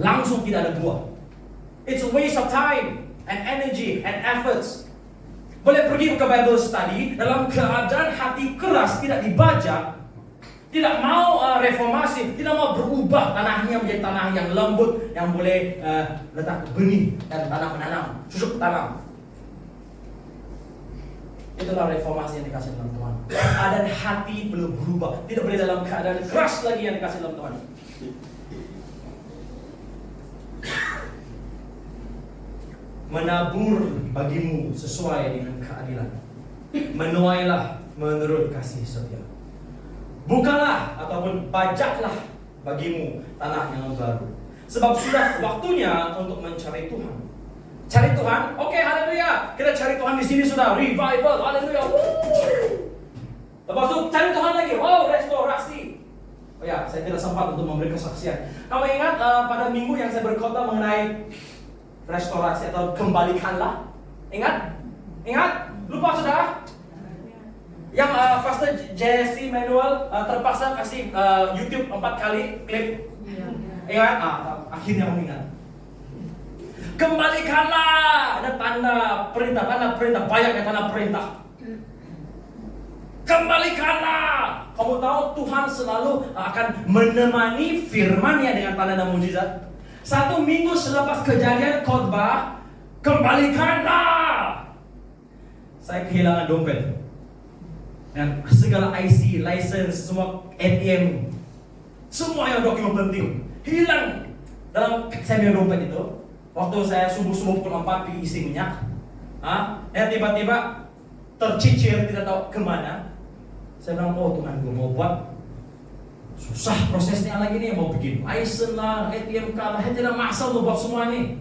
langsung tidak ada buah. It's a waste of time and energy and efforts. Boleh pergi ke Bible study dalam keadaan hati keras, tidak dibajak, tidak mau reformasi, tidak mau berubah tanahnya menjadi tanah yang lembut, yang boleh letak benih dan tanam menanam, cocok tanam. Itulah reformasi yang dikasih dalam Tuhan. Keadaan hati belum berubah, tidak boleh dalam keadaan keras lagi yang dikasih dalam Tuhan. Menabur bagimu sesuai dengan keadilan. Menuailah menurut kasih setia. Bukalah ataupun bajaklah bagimu tanah yang baru. Sebab sudah waktunya untuk mencari Tuhan. Cari Tuhan, oke, haleluya. Kita cari Tuhan di sini sudah revival, haleluya. Lepas itu cari Tuhan lagi, wow, restorasi. Oh ya, saya tidak sempat untuk memberi kesaksian. Kamu ingat pada minggu yang saya berkhotbah mengenai restorasi atau kembalikanlah? Ingat? Lupa sudah? Yang Pastor Jesse Manuel terpaksa kasih YouTube 4 kali klip. Ingat? Akhirnya kamu ingat. Kembalikanlah, ada tanda perintah, banyaknya tanda perintah. Kembalikanlah. Kamu tahu Tuhan selalu akan menemani firman-Nya dengan tanda dan mukjizat. 1 minggu selepas kejadian khotbah, kembalikanlah. Saya kehilangan dompet dan segala IC, license, semua ATM, semua yang dokumen penting hilang dalam saya punya dompet itu. Waktu saya subuh pukul 4 pergi isi minyak, dan tiba-tiba tercicir tidak tahu kemana. Saya bilang, oh Tuhan, gue mau buat susah prosesnya lagi nih, mau bikin license lah, ATM card lah, tidak masal mau buat semua ini.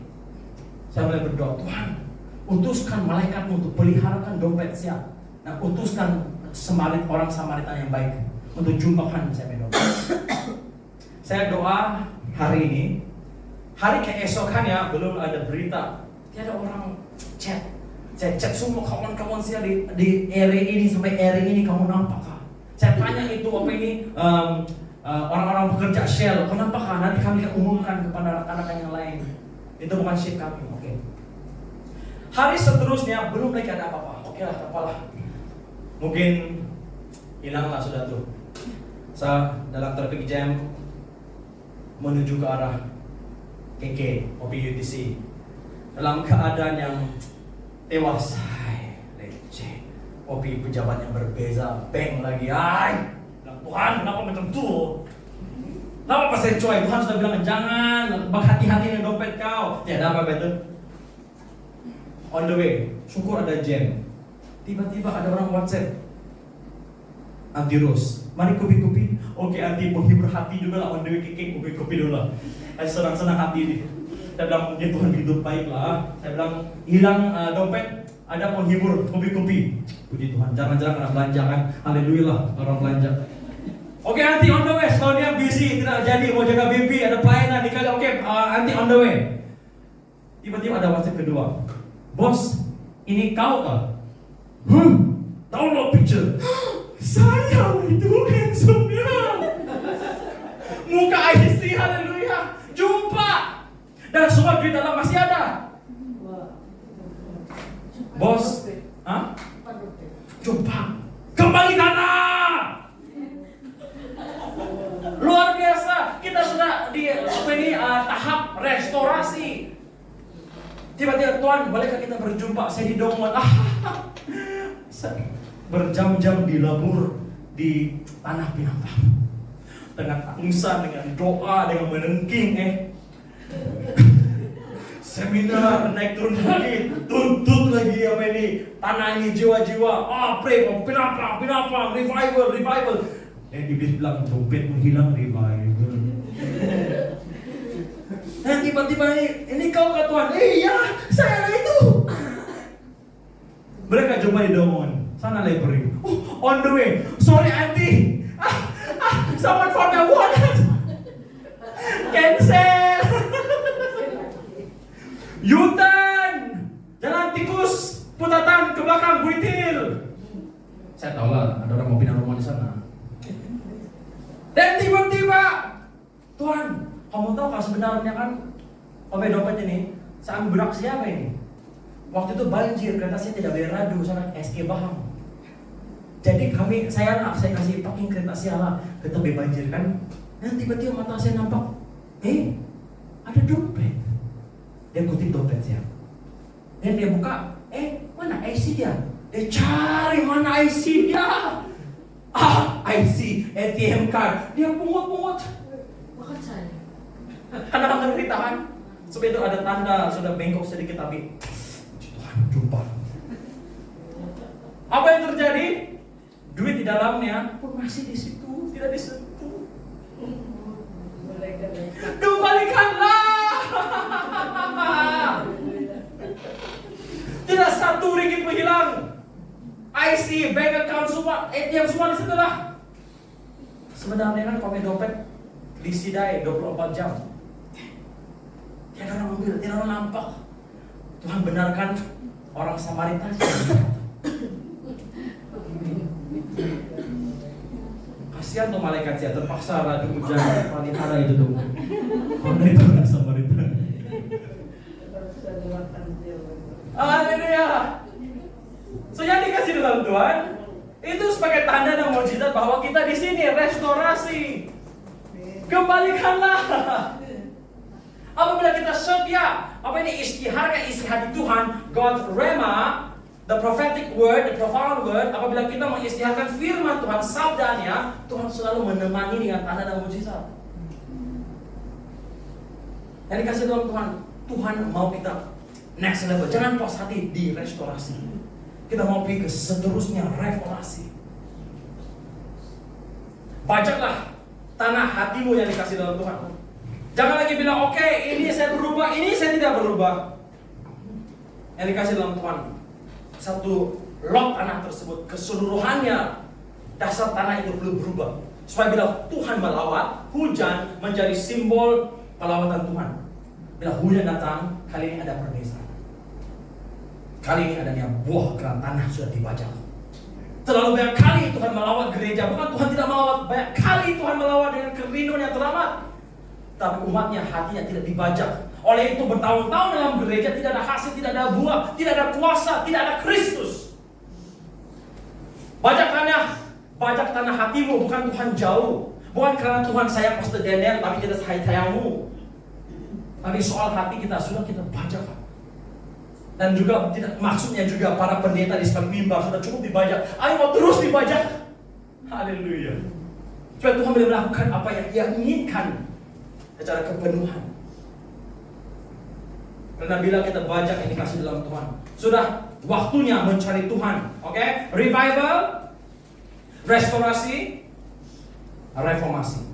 Saya mulai berdoa, Tuhan, utuskan malaikatmu untuk peliharakan dompet saya, dan utuskan orang Samaritan yang baik untuk jumpakan saya berdoa. Saya doa hari ini, hari keesokannya belum ada berita, tiada orang chat. Saya chat semua kawan-kawan saya di area ini sampai area ini, kamu nampakkah? Saya tanya itu apa ini orang-orang pekerja Shell, kenapakah? Nanti kami akan umumkan kepada rekan-rekan yang lain. Itu bukan shift kami, oke. Hari seterusnya belum lagi ada apa-apa. Oke lah, tak apalah. Mungkin hilanglah sudah tuh. Saya dalam traffic jam menuju ke arah KK, OPUTC, dalam keadaan yang tewas. Hai, leceh. OP pejabat yang berbeza, bank lagi. Hai, Tuhan, kenapa macam tu? Kenapa pas saya cuai? Tuhan sudah bilang jangan, berhati-hati dengan dompet kau. Tiada apa betul. On the way, syukur ada jam. Tiba-tiba ada orang WhatsApp. Anti Rose, mari kopi-kopi. Oke, anti menghibur hati juga lah. On the way KK, kopi-kopi dulu lah. Saya senang-senang hati ini. Saya bilang, ya Tuhan hidup baik lah. Saya bilang, hilang dompet, ada penghibur, kopi-kopi. Puji Tuhan, jangan-jangan kena belanja kan. Haleluya lah, orang belanja. Oke, anti on the way, kalau dia busy, tidak jadi, mau jaga baby, ada pelayanan dikali. Oke, anti on the way. Tiba-tiba ada WhatsApp kedua. Bos, ini kau kah? Download picture. Saya itu handsome-nya. Muka IC, haleluya. Jumpa. Dan semua duit dalam masih ada. Bos, jumpa. Kembalikanlah. Luar biasa. Kita sudah di tahap restorasi. Tiba-tiba Tuhan, bolehkah kita berjumpa? Saya di Dongwon. Berjam-jam dilabur di tanah Pinang-Pinang. Dengan tangisan, dengan doa, dengan menengking. Seminar naik turun lagi, tuntut lagi apa ini? Tanah ini jiwa-jiwa. Pray, Pinang-Pinang, revival. Dan iblis bilang dompet menghilang, revival. Dan tiba-tiba ini kau kata Tuhan, iya, saya lah itu. Mereka jumpa di Dongwon, sana library. On the way, sorry auntie, someone found my wallet. Cancel. U-turn, jalan tikus, putatan ke belakang, buitil. Saya tahu lah, ada orang mau pindah rumah di sana. Dan tiba-tiba, Tuhan, kamu tahu kalau sebenarnya kan dompet ini, saya ambil berak siapa ini? Waktu itu banjir, kereta saya tidak bayar radu, sana SK Bahang. Jadi saya kasih parking kereta saya lah, kereta banjir kan. Dan tiba-tiba mata saya nampak, ada dompet. Dia kutip dompet saya. Dan dia buka, mana IC dia? Dia cari mana IC dia. IC, ATM card. Dia pungut-pungut. Makan saya. Karena akan ditahan. Sebab itu ada tanda sudah bengkok sedikit tapi Tuhan jumpa. Apa yang terjadi? Duit di dalamnya pun masih di situ, tidak disentuh. Kembalikanlah. Tidak satu ringgit pun hilang. IC, bank account semua, ATM semua di situ lah. Sebenarnya kan kalau dompet disidai 24 jam. Tiada orang ambil, tiada orang nampak. Tuhan benarkan orang Samaritan. Kasihan tuh malaikat saya terpaksa radu hujan wanita itu tuh. Karena itu orang Samaritan. Haleluya. So yang dikasih dalam Tuhan itu sebagai tanda dan mukjizat bahwa kita di sini restorasi. Kembalikanlah. Apabila kita setia, apa ini istiharkan isi hati Tuhan, God's rema, the prophetic word, the profound word. Apabila kita mengistiharkan firman Tuhan, sabdanya, Tuhan selalu menemani dengan tanda dan mukjizat. Yang dikasih dalam Tuhan, Tuhan mau kita next level. Jangan puas hati di restorasi. Kita mau pergi ke seterusnya reformasi. Bajaklah tanah hatimu yang dikasih dalam Tuhan. Jangan lagi bilang, oke, ini saya berubah, ini saya tidak berubah. Yang dikasih dalam Tuhan, satu lot tanah tersebut keseluruhannya, dasar tanah itu belum berubah. Supaya bila Tuhan melawat, hujan menjadi simbol pelawatan Tuhan. Bila hujan datang, kali ini ada perbedaan. Kali ini adanya buah kerana tanah sudah dibajak. Terlalu banyak kali Tuhan melawat gereja. Bukan Tuhan tidak melawat, banyak kali Tuhan melawat dengan kerinduan yang teramat. Tapi umatnya hatinya tidak dibajak. Oleh itu bertahun-tahun dalam gereja tidak ada hasil, tidak ada buah, tidak ada kuasa, tidak ada Kristus. Bajak tanah hatimu, bukan Tuhan jauh. Bukan karena Tuhan sayang Pastor Daniel, tapi kita sayangmu. Tapi soal hati kita, sudah kita bajak. Dan juga tidak, maksudnya juga para pendeta di sebelah mimbar sudah cukup dibajak. Ayo mau terus dibajak. Haleluya. Supaya Tuhan boleh melakukan apa yang Ia inginkan secara kepenuhan. Karena bila kita bajak ini kasih dalam Tuhan, sudah waktunya mencari Tuhan. Oke? Revival, restorasi, reformasi.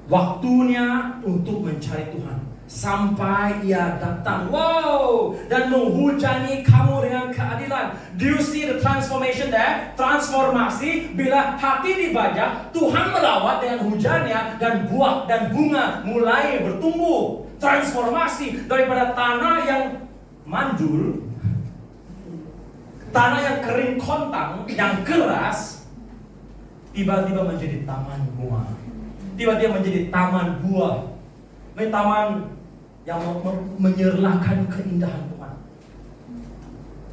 Waktunya untuk mencari Tuhan sampai Ia datang. Wow! Dan menghujani kamu dengan keadilan. Do you see the transformation there? Transformasi bila hati dibajak, Tuhan merawat dengan hujannya dan buah dan bunga mulai bertumbuh. Transformasi daripada tanah yang manjur, tanah yang kering kontang, yang keras, tiba-tiba menjadi taman bunga. Tiba-tiba menjadi taman buah. Taman yang menyerlahkan keindahan Tuhan.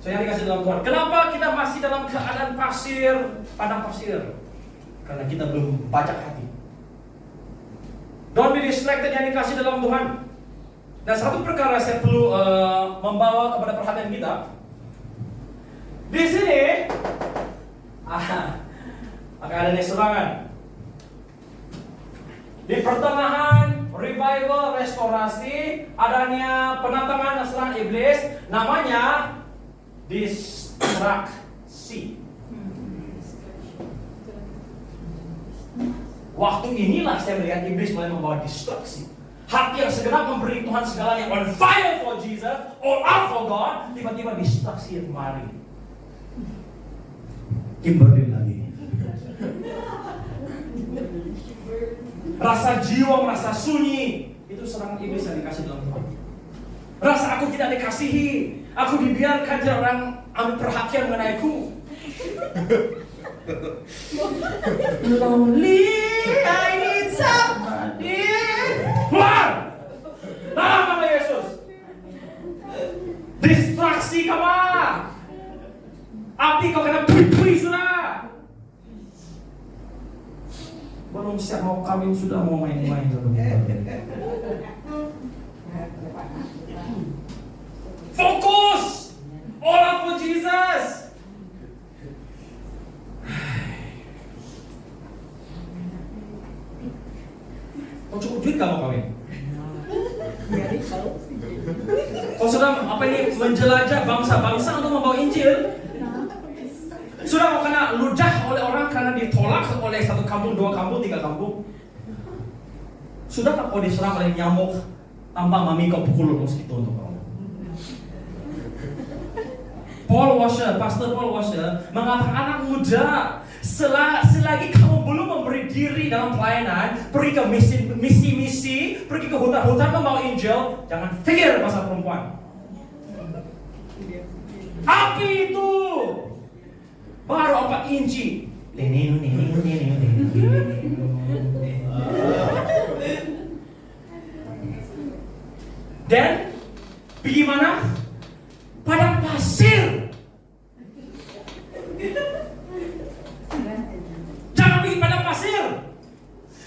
So yang dikasih dalam Tuhan. Kenapa kita masih dalam keadaan pasir, padang pasir? Karena kita belum bajak hati. Don't be distracted yang dikasih dalam Tuhan. Dan satu perkara saya perlu membawa kepada perhatian kita. Di sini akan ada serangan. Di pertengahan revival restorasi adanya penentangan serangan iblis, namanya distraksi. Waktu inilah saya melihat iblis mulai membawa distraksi. Hati yang segenap memberi Tuhan segalanya, on fire for Jesus, all out for God, tiba-tiba distraksi yang kemari. Kimberly lagi. Rasa jiwa, rasa sunyi, itu serangan iblis yang dikasih dalam Tuhan. Rasa aku tidak dikasihi, aku dibiarkan, tidak orang ambil perhatian mengenaiku. Lonely, I need somebody. Keluar! Dalam nama Yesus. Distraksi kamu. Api kau kena pui-pui sudah. Belum siap mau kawin sudah mau main-main. Fokus! All out for Jesus. Kau cukup duit kamu kawin? Kau sudah apa ini menjelajah bangsa-bangsa untuk membawa Injil? Sudah kau kena ludah oleh orang karena ditolak oleh satu kampung, dua kampung, tiga kampung? Sudah tak kau diserang oleh nyamuk tanpa mami kau pukul mosquito untuk kamu? Pastor Paul Washer mengatakan anak muda, selagi kamu belum memberi diri dalam pelayanan, pergi ke misi-misi, pergi ke hutan-hutan membawa Injil, jangan pikir pasal perempuan. Api itu baru 4 inci. Dan pergi mana? Padang pasir. Jangan pergi padang pasir.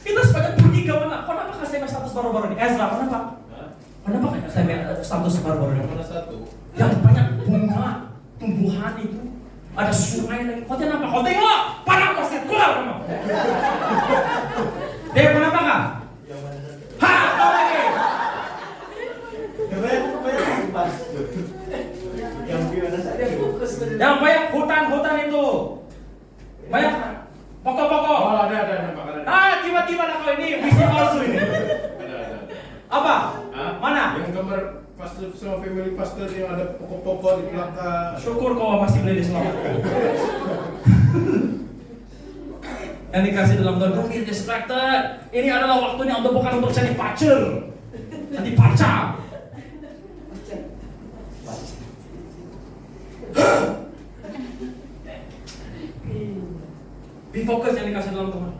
Kita sepanjang pergi ke mana? Kenapa kasih status baru-baru ini? Ezra, kenapa? Kenapa kasih status baru-baru ini? Mana satu? Yang banyak bunga, tumbuhan itu. Ada sungai lagi. Kau tengok apa? Kau tengok! Padang pasir, keluar kamu! Dia kenapa kah? Ha! Kau lagi! Yang banyak hutan-hutan itu. Banyak pokok-pokok. Oh, ada makanan. Tiba-tiba lah kau ini misi palsu ini. Ada. Apa? Hah? Mana? Yang gambar pastor sama family pastor yang ada pokok-pokok di belakang. Syukur kau masih boleh diselamatkan. Yang dikasih dalam Tuhan, don't be distracted. Ini adalah waktunya bukan untuk jadi pacar. Nanti pacar. Be fokus yang dikasih dalam Tuhan.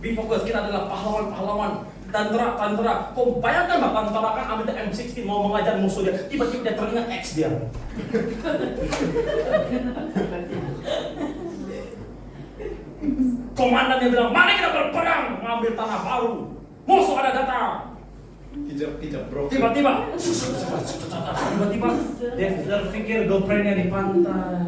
Be fokus, kita adalah pahlawan-pahlawan, tentara. Kau bayangkan Pak, tentara kan ambil M16 mau mengajar musuh dia, tiba-tiba dia teringat X dia. Komandannya bilang, mari kita berperang mengambil tanah baru. Musuh ada datang. Kijap bro. Tiba-tiba dia terpikir girlfriendnya di pantai.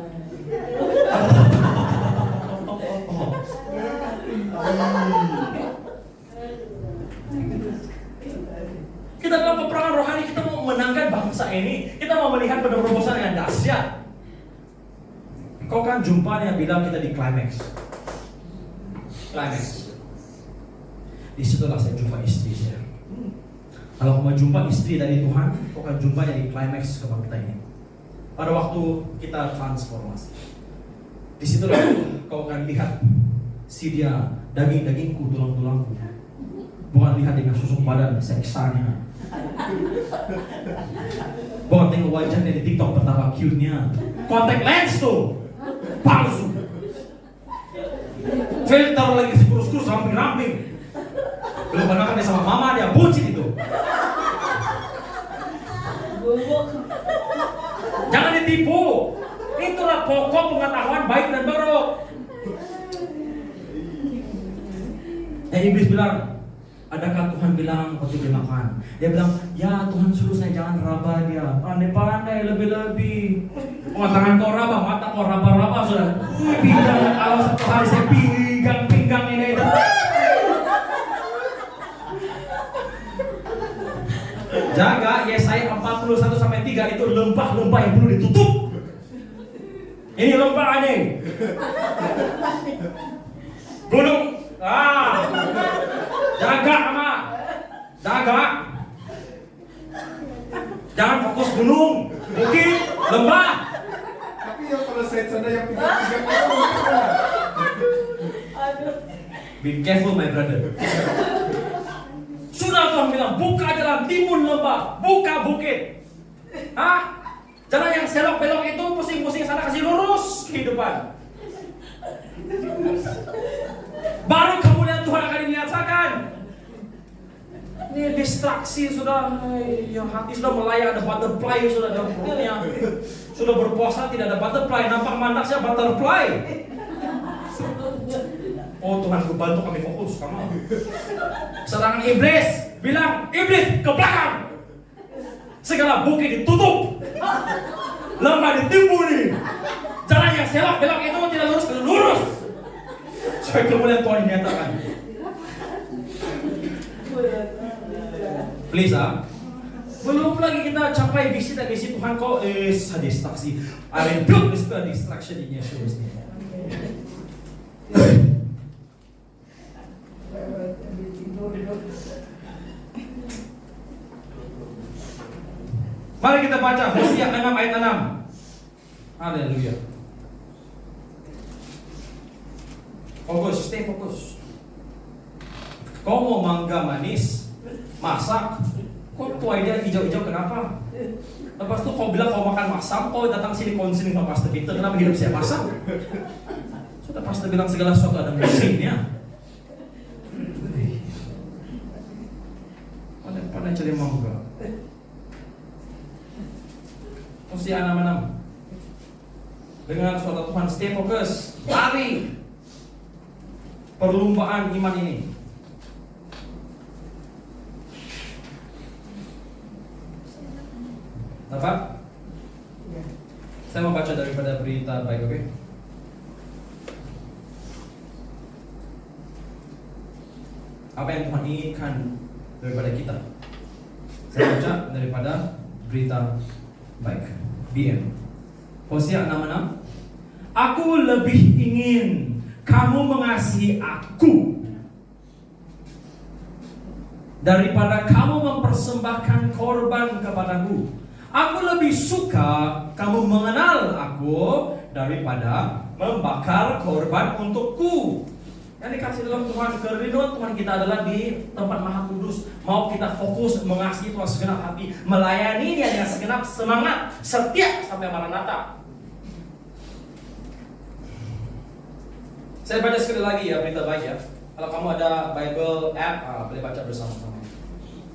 Kita dalam peperangan rohani, kita mau memenangkan bangsa ini. Kita mau melihat penerobosan yang dahsyat. Kau kan jumpanya bilang kita di climax. Disitulah saya jumpa istri saya. Kalau kau mau jumpa istri dari Tuhan, kau akan jumpanya di climax kebangkitan ini. Pada waktu kita transformasi, disitulah kau akan lihat si dia daging-dagingku, tulang-tulangku. Bukan lihat dengan susuk badan, seksanya. Bukan tengok wajahnya di TikTok betapa cute-nya. Contact lens tuh palsu. Filter lagi si kurus-kurus ramping-ramping. Belum pernah dia sama mama, dia bucin itu. Jangan ditipu. Itulah pokok pengetahuan baik dan buruk. Iblis bilang, adakah Tuhan bilang waktu dia makan? Dia bilang, ya Tuhan suruh saya jangan raba dia. Pandai-pandai lebih-lebih. Oh, tangan kau raba, mata kau raba-raba sudah. Pinggangnya kalau satu hari saya pinggang ini itu. Jaga Yesaya 41-3 itu lembah-lembah yang perlu ditutup. Ini lembah ini. Gunung. Jaga ama. Jaga. Jangan fokus gunung, bukit, lembah. Tapi yang pada saya sana yang pinggang itu. Be careful my brother. Sudah Tuhan bilang, buka jalan, timbun lembah, buka bukit. Jalan yang selok-belok itu pusing-pusing sana kasih lurus kehidupan. Baru kemudian Tuhan akan dirasakan. Ini distraksi sudah, yang hati sudah melayang, ada butterfly sudah dalam perutnya. Sudah berpuasa tidak ada butterfly, nampak mandaknya butterfly. Oh Tuhan, bantu kami fokus, kamu. Serangan iblis bilang, iblis ke belakang. Segala bukit ditutup, lembah ditimbuni, jalan yang selok-belok itu tidak lurus ke lurus. Supaya kemudian Tuhan dinyatakan. Please belum lagi kita capai visi dan misi Tuhan kok distraksi. I rebuke this distraction in Yeshua's name. Mari kita baca Hosea 6 ayat 6. Haleluya. Fokus, stay fokus. Kau mau mangga manis, masak. Kok tuai dia hijau-hijau kenapa? Lepas itu kau bilang kau makan masam, kau datang sini konseling sama Pastor Peter, kenapa hidup saya masam? Sudah Pastor bilang segala sesuatu ada musimnya. Pandai cari mangga. Hosea 6:6. Dengan suara Tuhan, stay fokus. Lari. Perlumbaan iman ini. Dapat? Saya mau baca daripada berita baik, oke? Apa yang Tuhan inginkan daripada kita? Saya baca daripada berita baik. BM. Hosea 6:6. Aku lebih ingin kamu mengasihi aku daripada kamu mempersembahkan korban kepadaku. Aku lebih suka kamu mengenal aku daripada membakar korban untukku. Yang dikasih dalam Tuhan, kerinduan Tuhan kita adalah di tempat Maha Kudus. Mau kita fokus mengasihi Tuhan segenap hati, melayani Dia dengan segenap semangat, setia sampai Maranatha. Saya baca sekali lagi ya berita baik ya. Kalau kamu ada Bible app, boleh baca bersama-sama.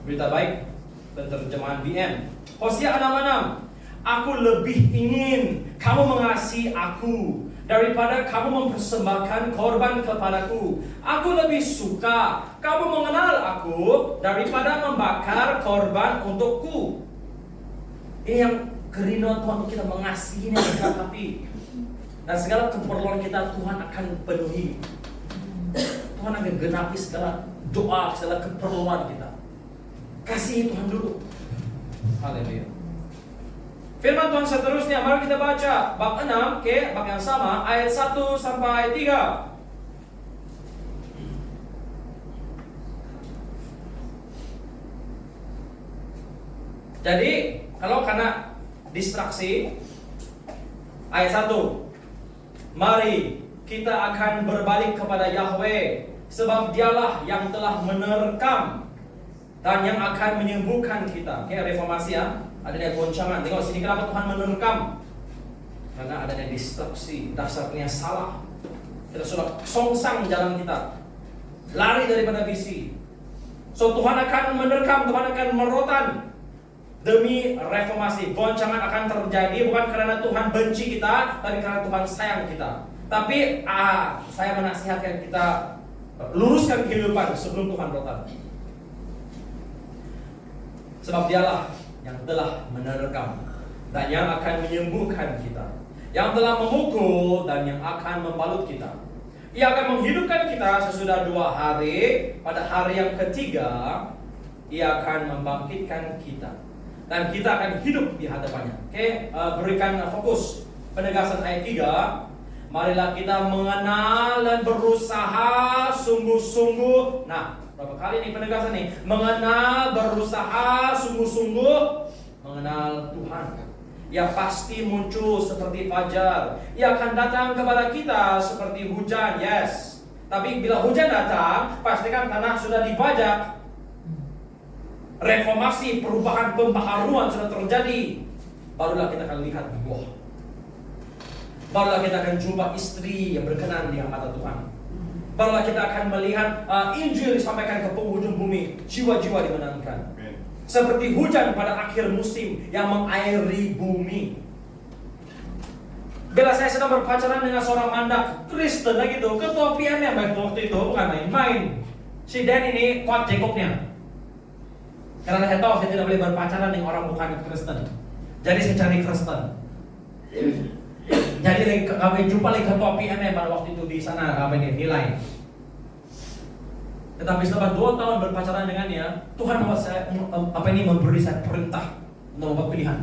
Berita baik dan terjemahan BM. Hosea 6:6. Aku lebih ingin kamu mengasihi aku daripada kamu mempersembahkan korban kepadaku. Aku lebih suka kamu mengenal aku daripada membakar korban untukku. Ini yang kerinduan Tuhan untuk kita mengasihi dengan segala hati. Dan segala keperluan kita Tuhan akan penuhi. Tuhan akan genapi segala doa, segala keperluan kita. Kasihi Tuhan dulu. Haleluya. Firman Tuhan seterusnya, mari kita baca bab 6, bab yang sama, ayat 1 sampai 3. Jadi, kalau karena distraksi, ayat 1. Mari kita akan berbalik kepada Yahweh, sebab dialah yang telah menerkam dan yang akan menyembuhkan kita. Reformasi ya. Adanya goncangan. Tengok sini, kenapa Tuhan menerkam? Karena adanya distraksi, dasarnya salah. Kita sudah songsang jalan kita, lari daripada visi. So Tuhan akan menerkam, Tuhan akan merotan demi reformasi. Goncangan akan terjadi bukan karena Tuhan benci kita, tapi karena Tuhan sayang kita. Tapi saya menasihatkan kita luruskan kehidupan sebelum Tuhan rotan. Sebab dialah yang telah menerkam dan yang akan menyembuhkan kita, yang telah memukul dan yang akan membalut kita. Ia akan menghidupkan kita sesudah 2 hari. Pada hari yang ketiga Ia akan membangkitkan kita dan kita akan hidup di hadapannya. Berikan fokus penegasan ayat 3. Marilah kita mengenal dan berusaha sungguh-sungguh. Nah, berapa kali nih penegasan nih? Mengenal, berusaha, sungguh-sungguh mengenal Tuhan. Ia pasti muncul seperti fajar. Ia akan datang kepada kita seperti hujan, yes. Tapi bila hujan datang, pastikan tanah sudah dibajak. Reformasi, perubahan, pembaharuan sudah terjadi. Barulah kita akan lihat buah. Barulah kita akan jumpa istri yang berkenan di mata Tuhan. Barulah kita akan melihat Injil disampaikan ke penghujung bumi, jiwa-jiwa dimenangkan. Seperti hujan pada akhir musim yang mengairi bumi. Bila saya sedang berpacaran dengan seorang mandak Kristen lagi tuh, ketua PMM waktu itu bukan main-main. Si Dan ini kuat jengkoknya. Karena saya tahu saya tidak boleh berpacaran dengan orang bukan Kristen. Jadi saya cari Kristen. Jadi kami jumpa lagi ketua PMM pada waktu itu di sana kami nilai. Tetapi setelah 2 tahun berpacaran dengannya, Tuhan membuat saya memberi saya perintah untuk membuat pilihan.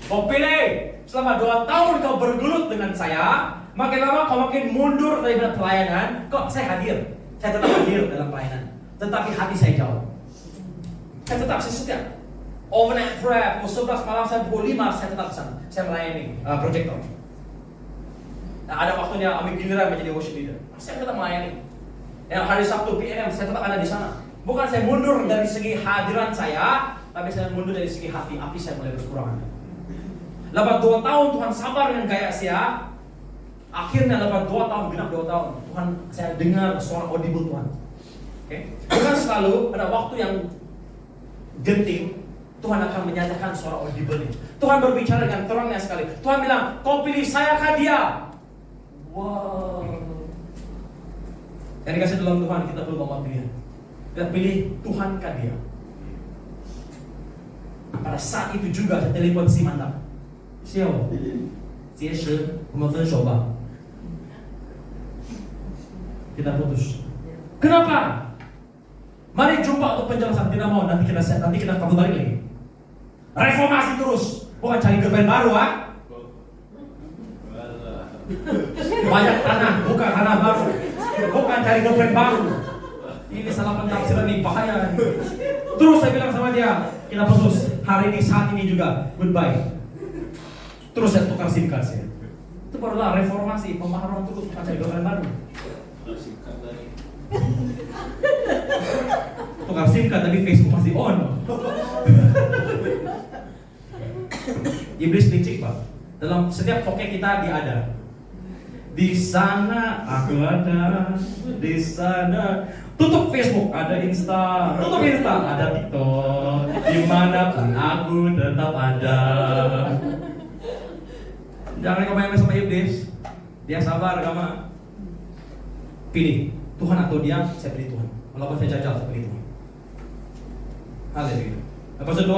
Kau pilih, selama 2 tahun kau bergelut dengan saya, makin lama kau makin mundur dari pelayanan. Kok saya hadir? Saya tetap hadir dalam pelayanan, tetapi hati saya jauh. Saya tetap setia. Overnight prayer, pukul 11 malam saya pukul 5 saya tetap sana. Saya melayani proyektor. Nah, ada waktunya ambil giliran menjadi worship leader. Saya tetap melayani. Yang hari Sabtu PM saya tetap ada di sana. Bukan saya mundur dari segi hadiran saya, tapi saya mundur dari segi hati. Api saya mulai berkurang. Lepas 2 tahun Tuhan sabar dengan gaya saya. Akhirnya lepas 2 tahun, genap 2 tahun, Tuhan saya dengar suara audible Tuhan. Bukan selalu pada waktu yang genting Tuhan akan menyatakan suara audible ini. Tuhan berbicara dengan terangnya sekali. Tuhan bilang, kau pilih saya kah dia? Wow. Yang dikasih dalam Tuhan kita perlu bawa pilihan. Kita pilih Tuhan kah dia? Pada saat itu juga saya telepon si mandak. Xiao, 结识我们分手吧. Kita putus. Kenapa? Mari jumpa untuk penjelasan. Tidak mau, nanti kita kabur balik lagi. Reformasi terus, bukan cari girlfriend baru Banyak tanah, bukan tanah baru. Bukan cari girlfriend baru. Ini salah pentafsiran nih, bahaya. Terus saya bilang sama dia, kita putus. Hari ini, saat ini juga, goodbye. Terus saya tukar SIM card saya. Itu barulah reformasi, pemahaman terus, bukan cari girlfriend baru. Tukar SIM card tapi Facebook masih on. Iblis licik Pak. Dalam setiap pokok kita dia ada. Di sana aku ada, di sana. Tutup Facebook ada Insta, tutup Insta ada TikTok. Dimanapun aku tetap ada. Jangan kau main sama iblis. Dia sabar agama. Pilih Tuhan atau dia, saya pilih Tuhan. Walaupun saya jajal, saya pilih Tuhan. Haleluya. Lepas itu